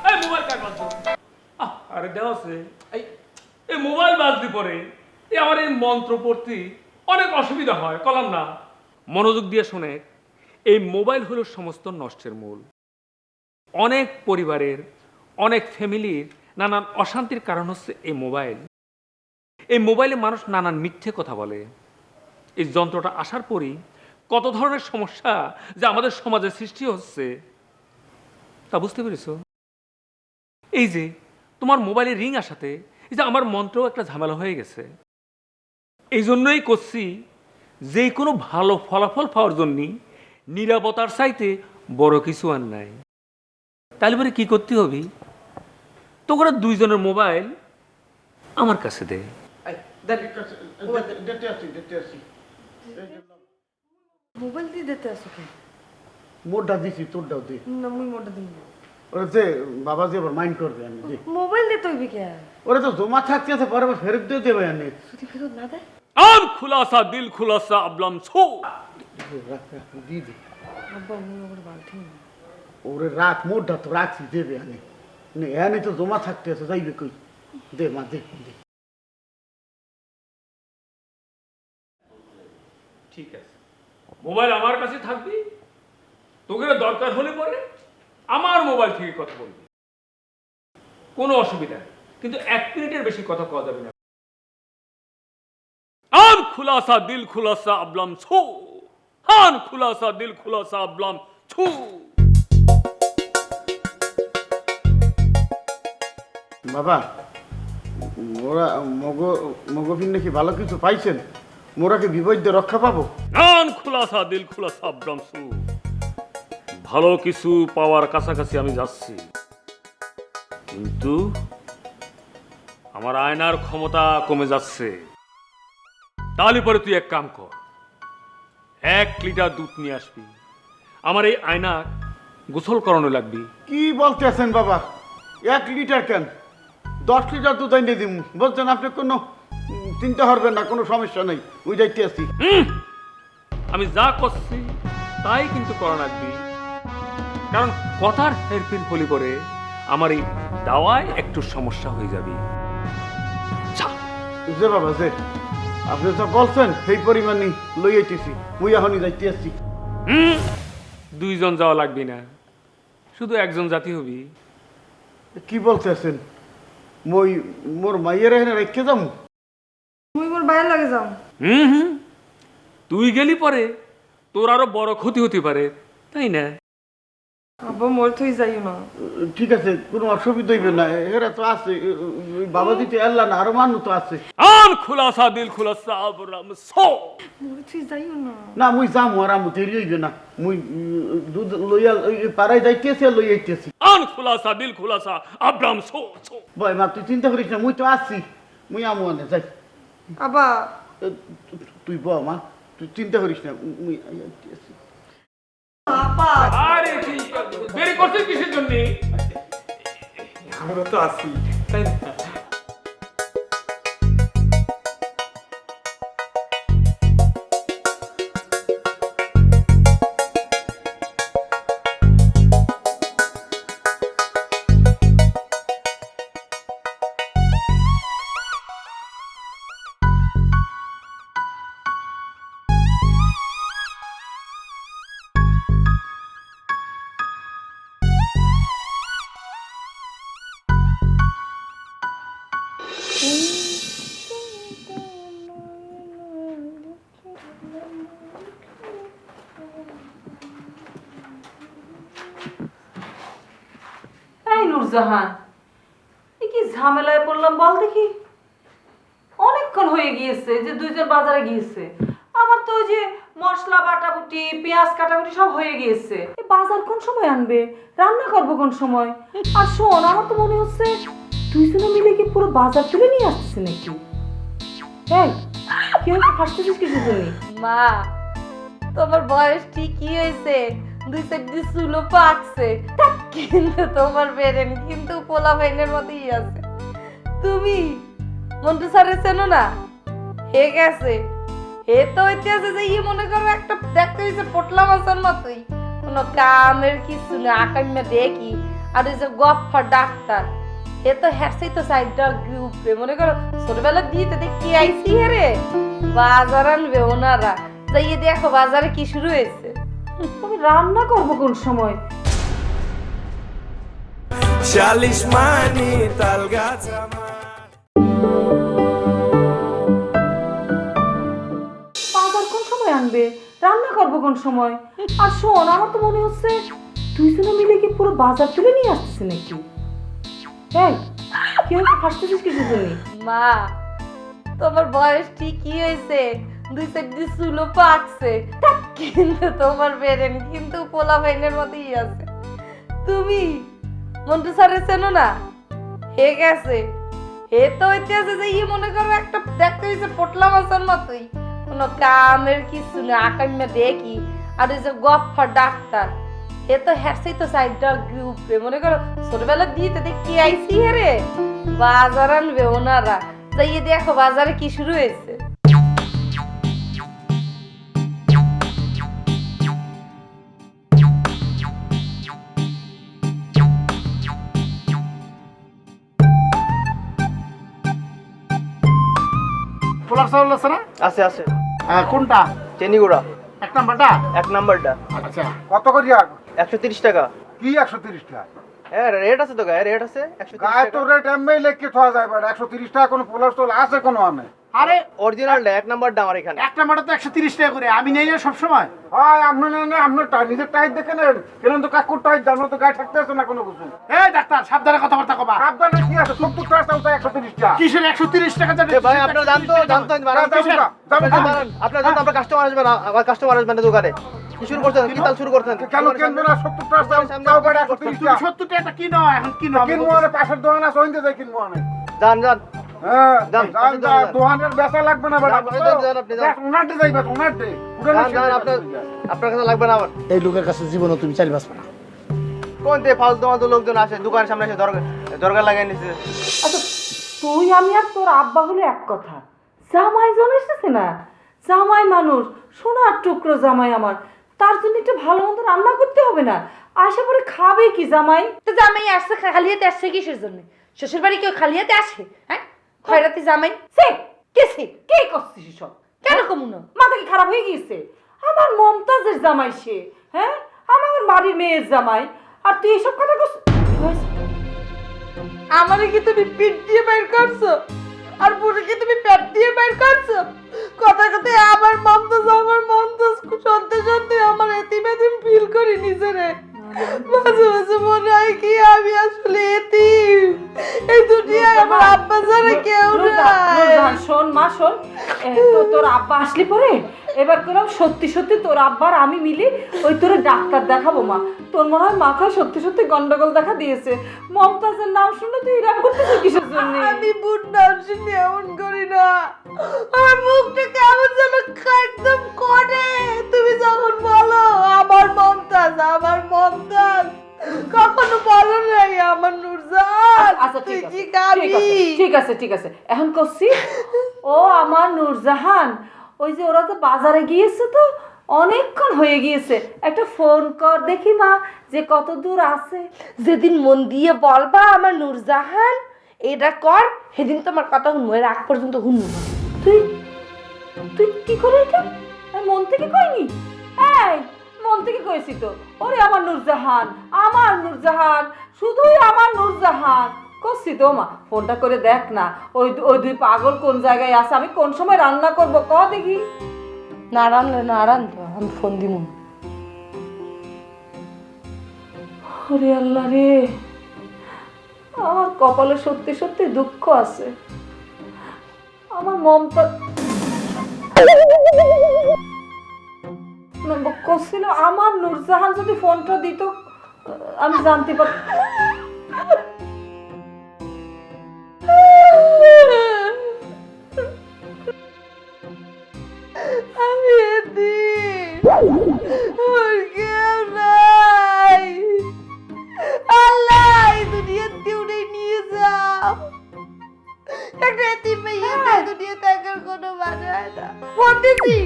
এই মোবাইল কার বাজছে? আরে দেওয়া আছে। এই মোবাইল বাজলি পরে আমার এই মন্ত্র পড়তে অনেক অসুবিধা হয়, কলাম না। মনোযোগ দিয়ে শোনে, এই মোবাইল হলো সমস্ত নষ্টের মূল। অনেক পরিবারের, অনেক ফ্যামিলির নানান অশান্তির কারণ হচ্ছে এই মোবাইল। এই মোবাইলে মানুষ নানান মিথ্যে কথা বলে। এই যন্ত্রটা আসার পরই কত ধরনের সমস্যা যা আমাদের সমাজে সৃষ্টি হচ্ছে তা বুঝতে পেরেছো? এই যে তোমার মোবাইলে রিং আসাতে এই যে আমার মন্ত্রেও একটা ঝামেলা হয়ে গেছে। এই জন্যই করছি, যে কোনো ভালো ফলাফল পাওয়ার জন্য নিরাপত্তার চাইতে বড় কিছু আর নাই। তাহলে পরে কি করতে হবে? তোরা দুইজনের মোবাইল আমার কাছে দে। মোবাইল দিয়ে দিতে আসো কেন? মোটটা দিছি, তোরটাও দে। না মুই মোটা দিন। ওরা যে বাবা যে আবার মাইন্ড করবে আমি দে। মোবাইল দিতে হইবে কে? ওরা তো জমা থাকতে আছে, পরে আবার ফেরত দিয়ে দেবে আমি। যদি ফেরত না দেয়? আম খুলাসা দিল খুলাসা আবলাম ছো। রাখ রাখ, দিয়ে দে। আব্বা মুই ওর বালতি। ওরে রাখ, মোটটা তো রাখছি, দেবে আমি। এনে তো জমা থাকতে আছে, যাইবে কই? দে মা, দে দে। ঠিক আছে, মোবাইল আমার কাছে থাকবে, তোকে দরকার হলে পরে আমার মোবাইল থেকে কথা বলবি, কোনো অসুবিধা নেই, কিন্তু 1 মিনিটের বেশি কথা কওয়া যাবে না। আন খুলাসা দিল খুলাসা আবলাম ছু, আন খুলাসা দিল খুলাসা আবলাম ছু। বাবা মোরা মগফিন নাকি ভালো কিছু পাইছেন? মোরা কি বিপদ রক্ষা পাবো? আন খুলাসা দিল খুলাসা আবলাম ছু। ভালো কিছু পাওয়ার কাছাকাছি আমি যাচ্ছি, কিন্তু আমার আয়নার ক্ষমতা কমে যাচ্ছে। তাহলে পরে তুই এক কাম কর, 1 লিটার দুধ নিয়ে আসবি, আমার এই আয়না গোসল করানো লাগবে। কি বলতেছেন বাবা? 1 লিটার কেন, 10 লিটার দুধ এনে দিম। বলছেন আপনি কোনো চিন্তা করবেন না, কোনো সমস্যা নেই, ওই যাইতে আসি। আমি যা করছি তাই কিন্তু করা লাগবে, কারণ কথার হেরফের হলে পরে আমার এই দাওয়ায় একটু সমস্যা হয়ে যাবে। যে বাবা যে আপনি তো বলছেন সেই পরিমাণই লই আইতেছি, মুই এখনই যাইতে আসছি। 2 জন যাওয়া লাগবে না, শুধু 1 জন জাতি হবি। কি বলতেছেন? মই মোর মাইয়ের এখানে রেখে যাবো? মুই মোর বাইরে লাগে যাও। তুই গেলি পরে তোর আরো বড় ক্ষতি হতে পারে, তাই না? আব্বা মোর তুই যাইও না। ঠিক আছে, কোনো অসুবিধা হইবে না, এরা তো আছে, বাবা দিতে এল্লা না, আরো মানুষ তো আছে। আন খুলাসা দিল খুলাসা আবরাম সো। মোর তুই যাইও না। না মুই যামু, আর আমু দেরি হইবে না, মুই দুধ লইয়া পাড়ায় যাইতেছি আর লই আইতেছি। আন খুলাসা দিল খুলাসা আবরাম সো সো। ভাই মা তুই চিন্তা করিস না, মুই তো আসছি, মুই আমু আনে যাই। আব্বা তুই ব মা, তুই চিন্তা করিস না, মুই আইতেছি। আরে তুই দেরি করছিস কিসের জন্য? আমরা তো আছি, তাই না? এই নূরজাহান, এ কি ঝামেলায় পড়লাম বল দেখি। অনেকক্ষণ হয়ে গিয়েছে যে 2 জন বাজারে গিয়েছে, আমার তো ওই যে মশলা বাটাবুটি পেঁয়াজ কাটাকুটি সব হয়ে গিয়েছে। এই বাজার কোন সময় আনবে, রান্না করবো কোন সময়? আর শোন, আমার তো মনে হচ্ছে 2 জনে মিলে কি পুরো বাজার তুলে নিয়ে আসছে নাকি? এই কি হয়েছে, হাসতেছিস কিছু তুমি? মা তোমার বয়স ঠিকই হয়েছে, 2-4 চুলো পাকছে, কিন্তু তোমার বেরেন কিন্তু পোলা ভাইনের মতোই আছে। তুমি মন্টু স্যারের চেনো না? হে গেছে, হে তো হইতেছে যে ই মনে করো একটা দেখতে হয়েছে পোটলা মাছের মতোই, কোনো কামের কিছু না, আকাইমে দেখি। আর ওই যে গফফা ডাক্তার, হে তো হ্যাসই তো সাইডার গ্রুপে মনে করো ছোটবেলা দিতে দেখি আইসি হেরে বাজার আনবে ওনারা, যাইয়ে দেখো বাজারে কি শুরু হয়েছে। তুমি রান্না করবো কোন সময়? শালিশ মানি তাল গাছ বাজার কোন সময় আনবে, রান্না করবো কোন সময়? আর শোন, আমার তো মনে হচ্ছে 2 জনে মিলে কি পুরো বাজার তুলে নিয়ে আসছে নাকি? এই কি হয়েছে, হাসতেছিস কিছু তুমি? মা তোমার বয়স ঠিকই হয়েছে, 2-4 চুলো পাকছে, কিন্তু তোমার বেরেন কিন্তু পোলা ভাইনের মতোই আছে। তুমি মন্টু স্যারের চেনো না? হে গেছে, হে তো হইতেছে যে ই মনে করো একটা দেখতে হয়েছে পোটলা মাছের মতোই, কোনো কামের কিছু না, আকাইমে দেখি। আর ওই যে গফফা ডাক্তার, হে তো হ্যাসই তো সাইডার গ্রুপে মনে করো ছোটবেলা দিতে দেখি আইসি হেরে বাজার আনবে ওনারা, যাইয়ে দেখো বাজারে কি শুরু হয়েছে। পোলার চাউল আছে না? আছে আছে। কোনটা? চেনিগুড়া। 1 নাম্বারটা? 1 নাম্বারটা। আচ্ছা, কত করিয়া? 130 টাকা। কি 130 টাকা? হ্যাঁ রেট আছে তো গায়ে, রেট আছে 130 গায়ে তো টাকা। রেট এমনি লেখকে থাকা যায় বাট 130 টাকা কোনো পোলার স্টল আছে কোনো আনে? আরে অরিজিনালটা 1 নাম্বারটা আমার এখানে। একটা মাটা তো 130 টাকা করে, আমি নেই না সবসময়। হয় আপনি নেন আপনার নিজের টাইট দেখে নেন, কেন তো কাকুর টাইট জানো তো গায়ে থাকতে আছে না কোনো কিছু। এই ডাক্তার সাবধানে কথাবার্তা কবা। সাবধানে কি আছে 70 টাকা চাও 130 টাকা। কিসের 130 টাকা জানেন? এ ভাই আপনারা জানতো আপনারা জানতো আমরা কাস্টমার আসবে না, আমার কাস্টমার আসবে না দোকানে। কি শুরু করছেন? কি তাল শুরু করছেন? কেন কেনবো না 70 টাকা চাও বাড়া 130 টাকা। 70 টাকা কি নাও এখন কি নাও? কিনবো আনে পাশের দোকানে আছে ওইতে যাই কিনবো আনে। যান যান। হ্যাঁ যান, যান যান। দোকানের বেচা লাগবে না বাড়া। যান, যান, আপনি যান। উনারতে যাইবা উনারতে। যান যান, আপনার কাছে লাগবে না আমার। এই লোকের কাছে জীবনও তুমি চাইলে বাঁচবে না। কোন থেকে ফালতু তোমাদের লোকজন আসে দোকানের সামনে এসে দরকার লাগাই নিছে। আচ্ছা তুই আমি আর তোর আব্বা হলে এক কথা, জামাই জন এসেছে না, জামাই মানুষ, সোনার টুকরো জামাই আমার, তার জন্য একটু ভালো মতো রান্না করতে হবে না? আসে পরে খাবে কি জামাই? তো জামাই আসছে খালিয়াতে আসছে কিসের জন্য? শ্বশুর বাড়ি কেউ খালিয়াতে আসে? হ্যাঁ খয়রাতি জামাই সে কেসে কে করছিস সব? কেন কমু না? মাথা কি খারাপ হয়ে গিয়েছে? আমার মমতাজের জামাই সে, হ্যাঁ আমার বাড়ির মেয়ের জামাই, আর তুই এসব কথা করছিস? আমারে কি তুমি পিঠ দিয়ে বের করছো আর বুড়ি কি তুমি পেট দিয়ে বের করছো? কথা কথায় আমার মমতাজ সত্যি সত্যি আমার এতিম ফিল করি নিজেরে। মাঝে মাঝে মনে হয় কি আমি আসলে এতিম, এই দুনিয়ায় আমার আব্বা ছাড়া কেউ নাই। শোন মা শোন, তোর আব্বা আসলে পরে এবার করলাম সত্যি সত্যি তোর আব্বার আমি মিলি ওই তোরে ডাক্তার দেখাবো মা। তোর মনে হয় মাথায় সত্যি সত্যি গন্ডগোল দেখা দিয়েছে। মমতাজের নাম শুনে তুই ইরাম করতেছিস কিসের জন্য? আমি বুট নাম শুনে এমন করি না, আমার মুখটা কেমন যেন একদম করে। তুমি যখন বলো আমার মমতাজ কখনো বলো নাই আমার নূরজাহান। আচ্ছা তুই ঠিক কি আছে খাবি? ঠিক আছে এখন করছি। ও আমার নূরজাহান, ওই যে ওরা তো বাজারে গিয়েছে, তো অনেকক্ষণ হয়ে গিয়েছে, একটা ফোন কর দেখি মা যে কত দূর আছে। যেদিন মন দিয়ে বলবা আমার নূরজাহান এটা কর, সেদিন তোমার কথা শুনবো, এর আগ পর্যন্ত শুনবো না। তুই তুই কি করে এটা? আমি মন থেকে কইনি। এই মন থেকে কইছি তো। ওরে আমার নূরজাহান শুধুই আমার নূরজাহান করছি তো মা। ফোনটা করে দেখ না, ওই দুই পাগল কোন জায়গায় আছে, আমি কোন সময় রান্না করবো ক দেখি। না রানলে আমি ফোন দিব। ওরে আল্লাহ রে, আমার কপালে সত্যি সত্যি দুঃখ আছে। আমার মমতা করছিল আমার নূরজাহান যদি ফোনটা দিত আমি জানতে পার। আমি আমার কেউ নাই, আল্লাহ এই দুনিয়ার দিউনে নিয়ে যাও। একটা এতিম মেয়ে দুনিয়া থাকার কোনো মানে হয় না। ফোন দিছি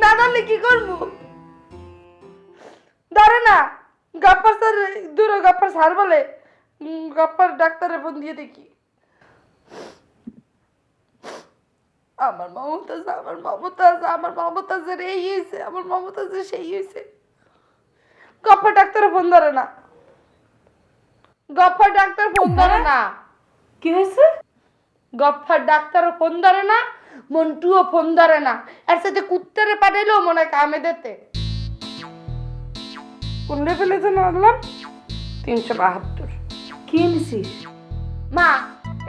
না জানলে কি করবো? ধরে না গাপ্পার স্যার, দূর গাপ্পার স্যার বলে গাপ্পার ডাক্তারের ফোন দিয়ে দেখি। আমার মমতাজের এই হয়েছে, আমার মমতাজের সেই হয়েছে। গপ্পার ডাক্তারের ফোন ধরে না, গপ্পার ডাক্তার ফোন ধরে না। কি হয়েছে? গপ্পার ডাক্তারও ফোন ধরে না, মন্টুও ফোন ধরে না। এর সাথে কুত্তারে পাঠাইলেও মনে হয় কামে দিতে। কোন লেভেলে যেন আনলাম 372। কি এনেছিস মা?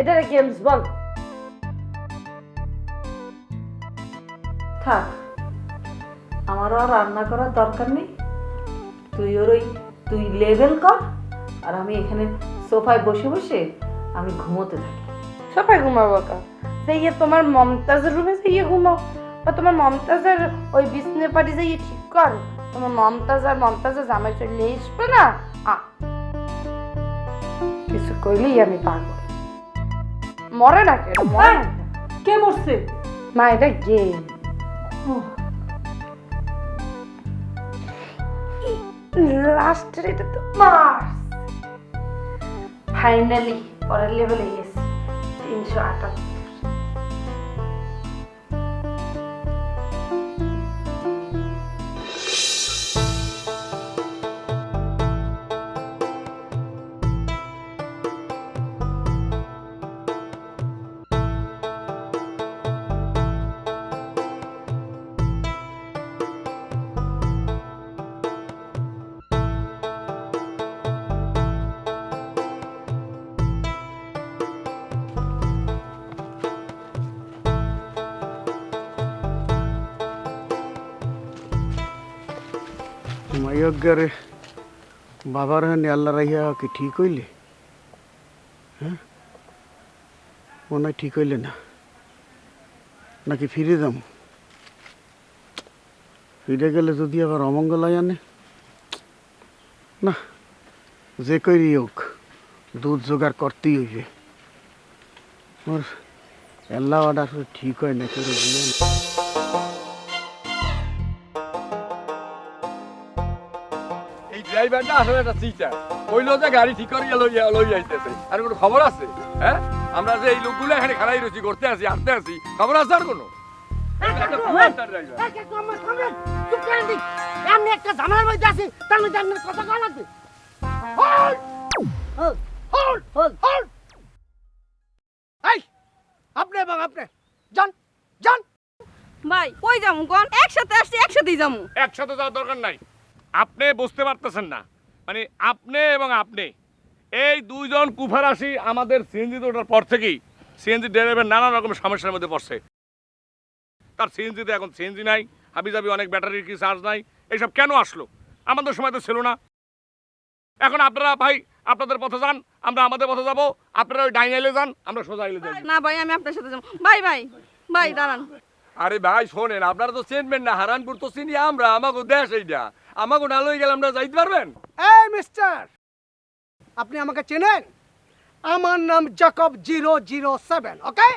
এটা গেমস বল। থাক, আমারও আর রান্না করার দরকার নেই। তুই লেভেল কর, আর আমি এখানে সোফায় বসে বসে আমি ঘুমোতে থাকি। সবাই ঘুমাবো কা? যাইয়ে তোমার মমতাজের রুমে যাইয়ে ঘুমাও, বা তোমার মমতাজের ওই বিছনে পাটি যাইয়ে ঠিক কর। তোমার মমতাজের জামাই চলে আসবে না, কিছু কইলেই আমি পাগল। মরে না কে? কে মরছে? মা এটা গেম। লাস্টের এটা তো মার্স। ফাইনালি পরের লেভেলে গেছি 378। এই অজ্ঞারে বাবার হানি আল্লাহ রাইয়া কি ঠিক হইলে? হ্যাঁ, মনে হয় ঠিক হইলে না, নাকি ফিরে যাম? ফিরে গেলে যদি আবার অমঙ্গল আনে, না, যে করি হোক দুধ জোগাড় করতেই হইবে। ওর আল্লাহ অর্ডার ঠিক হয় না করে বুঝলেন। এই ড্রাইভারটা আসলে একটা চিটার, কইলো যে গাড়ি ঠিক করিয়া লই আইতেছে, আর কোনো খবর আছে? হ্যাঁ, আমরা যে এই লোকগুলো এখানে খাড়াই রয়েছি, করতে আছি, হাঁটতে আছি, খবর আছে আর কোনো? আমি একটা ঝামেলার মধ্যে আছি, তার মধ্যে আপনার কথা কওয়া লাগবে। এই, আপনি এবং আপনি যান যান। ভাই কই যামু কোন? একসাথে আসছি, একসাথেই যামু। একসাথে যাওয়ার দরকার নাই। আপনি বুঝতে পারতেছেন না, মানে আপনি এবং আপনি এই দুইজন কুফারাশি আমাদের সিএনজি ওঠার পর থেকেই সিএনজি ড্রাইভার নানা রকম সমস্যার মধ্যে পড়ছে। তার সিএনজিতে এখন সিএনজি নাই, হাবিজাবি অনেক ব্যাটারির কি চার্জ নাই। এইসব কেন আসলো? আমাদের সময় তো ছিল না। এখন আপনারা ভাই আপনাদের পথে যান, আমরা আমাদের পথে যাবো। আপনারা ওই ডাইনাইলে যান, আমরা সোজা আইলে যাই। না ভাই, আমি আপনার সাথে যাবো। ভাই ভাই ভাই দাঁড়ান। আরে ভাই শোনেন, আপনারা তো চিনবেন না, হারানপুর তো চিনি আমরা, আমাকে দেশ এইটা, আমাকে না লই গেলে আমরা যাইতে পারবেন? এই মিস্টার, আপনি আমাকে চেনেন? আমার নাম জ্যাকব 007, ওকে?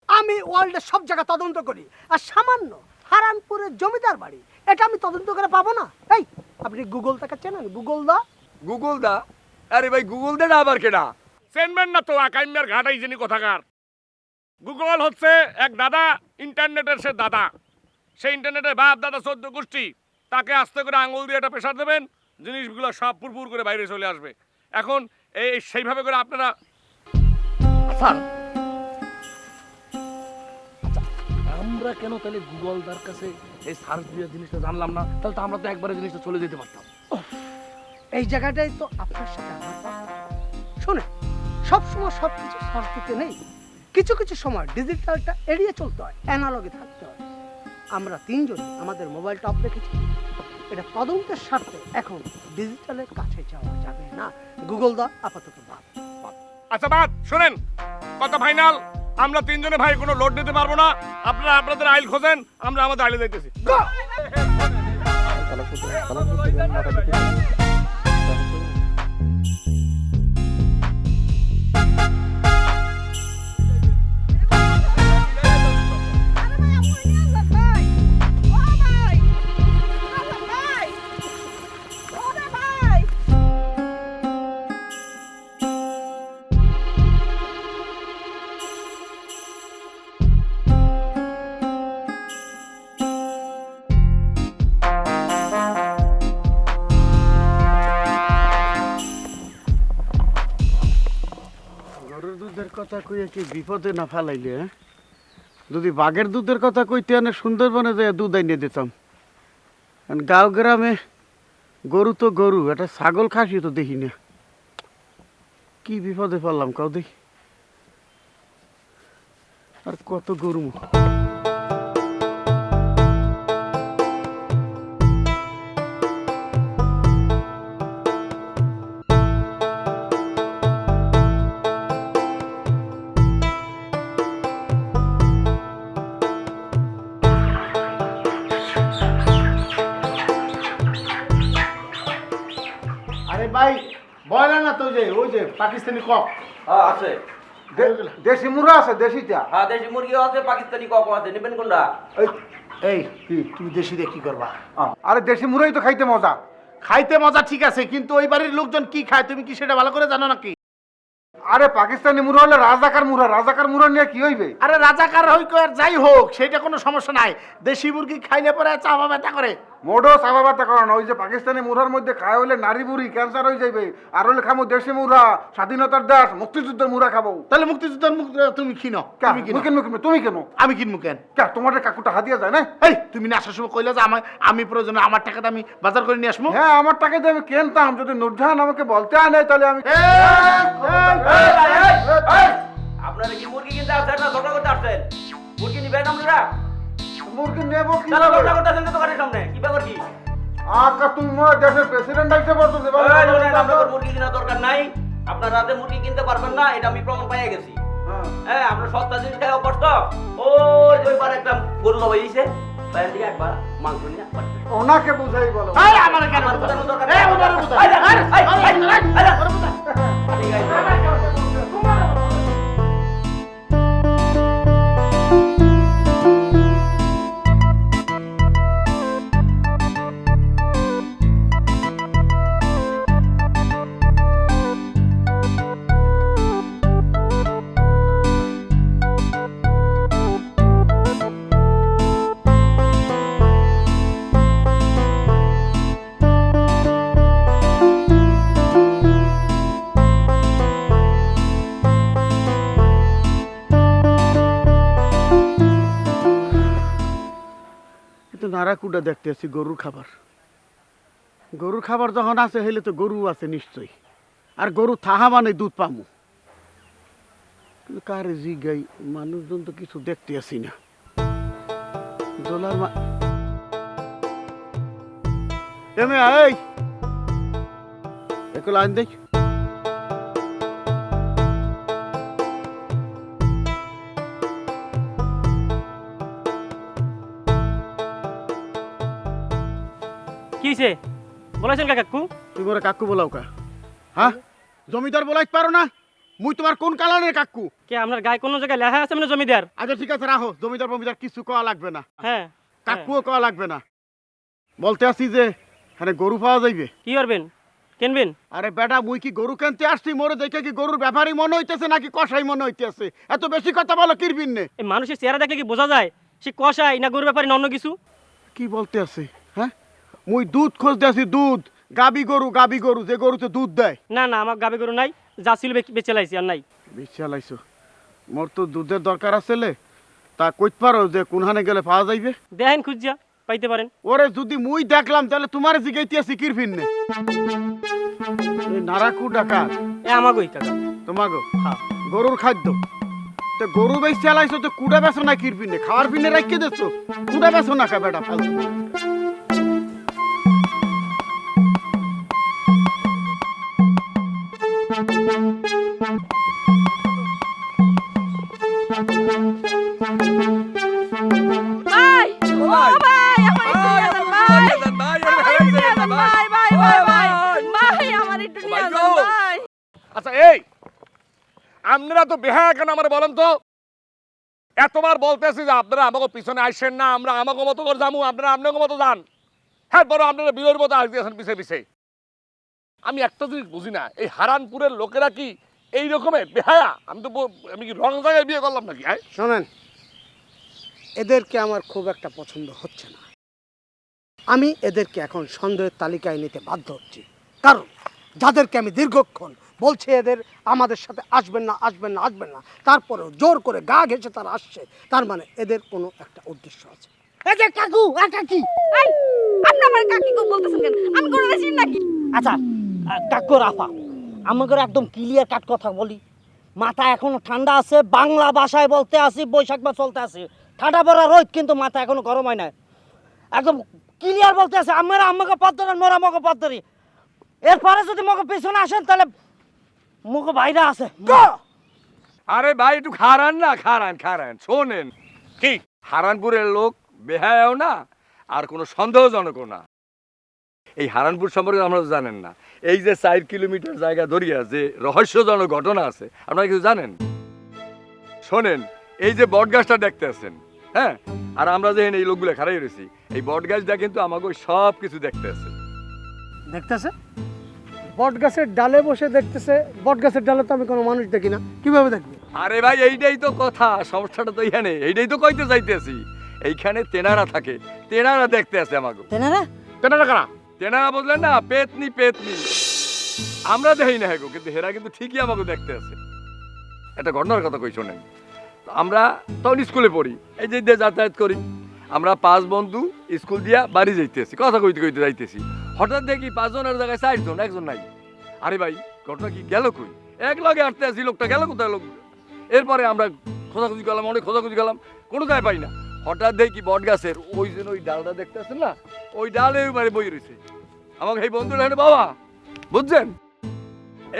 আমি ওয়ার্ল্ডের সব জায়গা তদন্ত করি, আর সামান্য হারানপুরের জমিদার বাড়ি এটা আমি তদন্ত করে পাবো না? এই, আপনি গুগল থেকে চেনেন? গুগল দা? গুগল দা? আরে ভাই গুগল দা আবার কেডা? চেনবেন না তো, আকাইমিয়ার ঘাটাই যিনি কথাকার। গুগল হচ্ছে এক দাদা, ইন্টারনেটের সে দাদা। সেই ইন্টারনেটের বাপ দাদা 14 গোষ্ঠী। তাকে আস্তে করে আঙুল দিয়ে একটা প্রেশার দেবেন, জিনিসগুলো সব পুরপুর করে বাইরে চলে আসবে। এখন এই সেইভাবে করে আপনারা আমরা কেন তাহলে গুগলদার কাছে এই সার্চ দিয়ে জিনিসটা জানলাম না? তাহলে তো আমরা তো একবারে জিনিসটা চলে যেতে পারতাম। এই জায়গাটাই তো আপনার সাথে আমার কথা। শুনে, সবসময় সব কিছু সার্চ দিতে নেই, কিছু কিছু সময় ডিজিটালটা এড়িয়ে চলতে হয়, অ্যানালগে থাকতে হয়। আমরা তিনজন আমাদের মোবাইলটা অফ রেখেছি, এটা তদন্তের স্বার্থে এখন ডিজিটালের কাছে যাওয়া যাবে না। গুগল দা আপাতত বাদ। আচ্ছা বাদ শোনেন, কথা ফাইনাল। আমরা তিনজনে ভাই কোনো লোড নিতে পারবো না। আপনারা আপনাদের আইল খোঁজেন, আমরা আমাদের আইলে যাইতেছি। গরুর দুধের কথা কইয়া কি বিপদে না ফালাইলে? হ্যাঁ, যদি বাঘের দুধের কথা কইতে আনে সুন্দরবনে যায় দুধ আইনে দিতাম। গাঁও গ্রামে গরু তো গরু, একটা ছাগল খাসি তো দেখি না। কি বিপদে পড়লাম কাউ দেখি। আর কত গরু। আরে ভাই বয়লা না তো, ওই যে পাকিস্তানি কক আছে, দেশি মুরগা আছে, দেশিটা। হ্যাঁ দেশি মুরগিও আছে, পাকিস্তানি কক আছে, নেবেন কোনটা? এই কি তুমি দেশি দিয়ে কি করবা? আরে দেশি মুরগাই তো খাইতে মজা। খাইতে মজা ঠিক আছে, কিন্তু ওই বাড়ির লোকজন কি খায় তুমি কি সেটা ভালো করে জানো নাকি? আরে পাকিস্তানি মুরগা হলে রাজাকার মুরগা, রাজাকার মুরগা নিয়ে কি হইবে? আরে রাজাকার হইক আর যাই হোক, সেটা কোনো সমস্যা নাই। দেশি মুরগি খাইলে পরে চাপা ব্যথা করে। মোডো চাপা ব্যথা করে না, ওই যে পাকিস্তানি মুরগার মধ্যে খায় হইলে নারী বুড়ি ক্যান্সার হয়ে যাইবে। আর হলে খামো দেশি মুরগা, স্বাধীনতার দেশ, মুক্তিযুদ্ধের মুরগা খাবো। তাহলে মুক্তিযুদ্ধের তুমি কিনো? তুমি কেন? আমি কিনবো কেন? তোমার কাকুটা হাতিয়া যায় না? এই তুমি না আসার সময় কইলে যে আমি প্রয়োজনে আমার টাকাতে আমি বাজার করে নিয়ে আসবো। হ্যাঁ, আমার টাকা দিয়ে আমি কিনতাম। যদি নুরজাহান আমাকে বলতে আনে তাহলে আমি। আপনারা কি মুরগি কিনতে আসছেন না ঝগড়া করতে আসছেন? মুরগি নিবেন আপনারা? মুরগি নেবো কি? ঝগড়া করতে আসছেন দোকানের সামনে, কি ব্যাপার কি? আকা তুমি মনে হয় দেশের প্রেসিডেন্ট আইতে পারতো যে আপনার মুরগি কেনার দরকার নাই, আপনার রাতে মুরগি কিনতে পারবেন না, এটা আমি প্রমাণ পাইয়া গেছি। হ্যাঁ, আমরা সস্তা জিনিস খাই অভ্যস্ত। ওই দুইবার একটা গরু জবাইছে, বাইরে থেকে একবার মাংস নিয়ে ওনাকে বুঝাই বলো। আমার কেন বোঝানোর দরকার এই ওনার নারাকুটা দেখতে আছি গরুর খাবার। গরুর খাবার যখন আছে হইলে তো গরু আছে নিশ্চয়ই, আর গরু থাহা মানে দুধ পামু। কিন্তু কারে জিগাই, মানুষজন তো কিছু দেখতে আসি না। দোলার এই একটু লাইন দেখ। কিছে বলেছেন কাকু? তুই মোরে কাকু বলাও কা? হ্যাঁ, জমিদার বলাইতে পারো না? মুই তোমার কোন কালারের কাকু? কে আপনার গায়ে কোনো জায়গায় লেখা আছে মানে জমিদার? আচ্ছা ঠিক আছে, রাখো। জমিদার ফমিদার কিছু কওয়া লাগবে না। হ্যাঁ, কাকুও কওয়া লাগবে না। বলতে আসি যে এখানে গরু পাওয়া যাইবে। কি করবেন? কিনবেন? আরে বেটা, মুই কি গরু কিনতে আসছি? মোরে দেখে কি গরুর ব্যাপারই মনে হইতেছে নাকি কষাই মনে হইতেছে? এত বেশি কথা বলো কিরবিন নে। এই মানুষের চেহারা দেখলে কি বোঝা যায় সে কষাই না গরুর ব্যাপারে না অন্য কিছু? কি বলতে আছে? হ্যাঁ, মুই দুধ খুঁজতে আসি। দুধ, গাবি গরু, গাবি গরু, যে গরুতে দুধ দেয়। না না, আমার গাবে গরু নাই, যা ছিল বেচে লাইছি, আর নাই। বেচে লাইছো? মোর তো দুধের দরকার আছে, তা কইতে পারো যে কোনখানে গেলে পাওয়া যাইবে? দেখেন খুঁজা পাইতে পারেন। ওরে যদি মুই দেখলাম তাহলে তোমার জিগাইতে আসি কিরবিন নে। এই নারাকু ডাকাত এ আমাগোই কাকা। তোমাগো? হ্যাঁ, গরুর খাদ্য। তো গরু বেশ চালাইছো তো কুড়া বেছো না কিরবিন নে? খাওয়ার পিনে রাখিয়ে দিচ্ছ, কুড়া বেছো না কা বেটা ফালতু। ভাই ও ভাই আমার একটু নিয়ে যান ভাই। ভাই ভাই ভাই ভাই ভাই আমার একটু নিয়ে যান ভাই। আচ্ছা, এই আপনারা তো বেহায়া কেন আমার বলেন তো? এতবার বলতেছি যে আপনারা আমাকে পিছনে আসেন না, আমরা আমাকে মতো করে যাবো, আপনারা আপনাকে মতো যান। হ্যাঁ, বড় আপনারা বিলের মতো আসতেছেন পিছে পিছে। আমি একটা জিনিস বুঝি না, এই হারানপুরের লোকেরা কি এই রকমের বেহায়া? আমি কি রং জায়গায় বিয়ে করলাম নাকি? হ্যাঁ শোনেন, এদেরকে আমার খুব একটা পছন্দ হচ্ছে না। আমি এদেরকে এখন সন্দেহের তালিকায় নিতে বাধ্য হচ্ছি, কারণ যাদেরকে আমি দীর্ঘক্ষণ বলছি এদের আমাদের সাথে আসবেন না, আসবেন না, আসবেন না, তারপরেও জোর করে গা ঘেঁষে তারা আসছে, তার মানে এদের কোনো একটা উদ্দেশ্য আছে। এই যে কাকু, কাকি, এই আপনি আমার কাকি কো বলতেছেন কেন? আমি কোন রেসিন নাকি? আচ্ছা কাকু রাফা, আমাকে একদম ক্লিয়ার কাট কথা বলি, মাথা এখনো ঠান্ডা আছে, বাংলা ভাষায় বলতে আসি, বৈশাখ মাস চলতে আসি, ঠান্ডা পড়া রোদ কিন্তু মাথা এখনো গরম হয় না। একদম ক্লিয়ার বলতে আছে, আমরা আমাকে পথ ধরেন, মোরা আমাকে পথ ধরি। এরপরে যদি মগে পিছনে আসেন তাহলে মুখে বাইরে আছে। আরে ভাই একটু খারান না, খারান খারান। শোনেন, কি হারানপুরের লোক বেহায়াও না আর কোনো সন্দেহজনকও না। এই হারানপুর সম্পর্কে আপনারা তো জানেন না। এই যে 4 কিলোমিটার জায়গা ধরিয়া যে রহস্যজনক ঘটনা আছে, আপনারা কিছু জানেন? শোনেন, এই যে বট গাছটা দেখতে আছেন, হ্যাঁ, আর আমরা যে এই লোকগুলো খারাই রয়েছি, এই বট গাছটা কিন্তু আমাকে সব কিছু দেখতে আছে। দেখতেছে? বট গাছের ডালে বসে দেখতেছে? বট গাছের ডালে তো আমি কোনো মানুষ দেখি না, কিভাবে দেখবে? আরে ভাই, এইটাই তো কথা, সমস্যাটা তো এইখানে, এইটাই তো কইতে চাইতেছি। এইখানে তেনারা থাকে, তেনারা দেখতে আছে আমাকে। তেনারা? তেনারা কারা? তেনারা বুঝলেন না? পেতনি পেতনি। আমরা দেখি না হেগো, কিন্তু হেরা কিন্তু ঠিকই আমাকে দেখতে আছে। একটা ঘটনার কথা কই শোনেন। আমরা তখন স্কুলে পড়ি, এই যে যাতায়াত করি, আমরা 5 বন্ধু স্কুল দিয়া বাড়ি যাইতেছি, কথা কইতে কইতে যাইতেছি। হঠাৎ দেখি 5 জনের জায়গায় 4 জন, একজন নাই। আরে ভাই, ঘটনা কি গেল কই? এক লগে হাঁটতে আসি, লোকটা গেল কোথায়? লোক এরপরে আমরা খোঁজাখুঁজি করলাম, অনেক খোঁজাখুঁজি করলাম, কোনো জায়গায় পাই না। হঠাৎ দেখি বট গাছের ওই জন্য ওই ডালটা দেখতেছেন না, ওই ডালে বাড়ি বই রয়েছে। আমাকে এই বন্ধুরা বাবা বুঝছেন,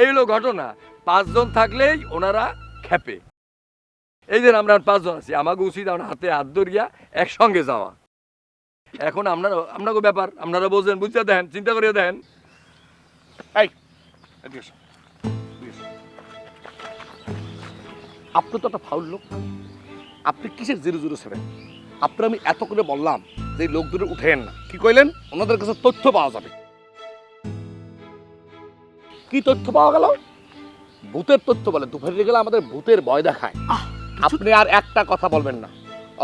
এই হলো ঘটনা। 5 জন থাকলেই ওনারা খেপে। এই যে আমরা 5 জন আছি, আমাকে উচিত আমরা হাতে হাত ধরিয়া একসঙ্গে যাওয়া। এখন আপনাকে ব্যাপার আপনারা বোঝেন, বুঝতে দেন, চিন্তা করিয়া দেন। এই এদিকে এসো, এদিকে এসো। আপনি তো একটা ফাউল লোক, আপনি কিসের জিরো জিরো ছেড়েন? আপনার আমি এত করে বললাম যে লোক দুটো উঠেন না, কি কইলেন? ওনাদের কাছে তথ্য পাওয়া যাবে। কি তথ্য পাওয়া গেল? ভূতের তথ্য বলে। দুপুরে গেলে আমাদের ভূতের ভয় দেখায়। আপনি আর একটা কথা বলবেন না।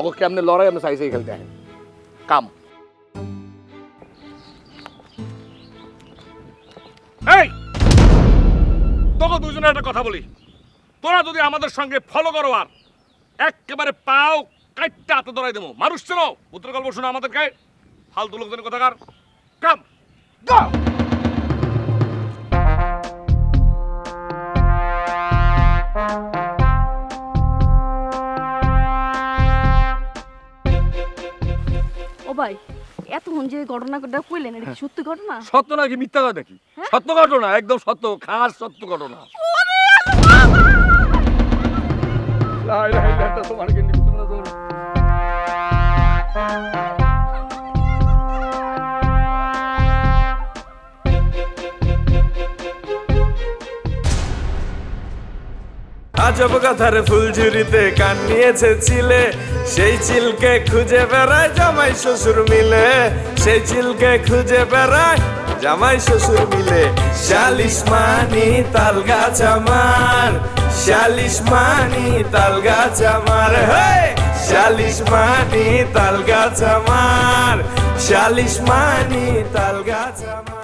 অবশ্যই আপনি লড়াই আপনি চাইছেই খেলতে আছেন কাম। এই তোকে দুজনে একটা কথা বলি, তোরা যদি আমাদের সঙ্গে ফলো করো আর একেবারে পাও কাটটা হাতে ধরাই দেবো। মানুষ ছিল পুত্র গল্প শোনো আমাদেরকে, ফালতু লোকজনের কথাকার কাম। ও ভাই, এতক্ষণ যে ঘটনাটা কইলেন, এটা কি সত্যি ঘটনা? সত্য নাকি মিথ্যা কথা দেখি? সত্য ঘটনা, একদম সত্য, খাস সত্য ঘটনা। তোমার আজব কথার ফুলঝুরিতে কান নিয়েছে ছিলে, সেই চিলকে খুঁজে বেড়ায় জামাই শ্বশুর মিলে, সেই চিলকে খুঁজে বেড়ায় জামাই শ্বশুর মিলে। শালিশ মানি তাল গাছ আমার, শালিশ মানি তাল গাছ আমার, শালিশ মানি তাল গাছ আমার, শালিশ মানি তাল গাছ আমার।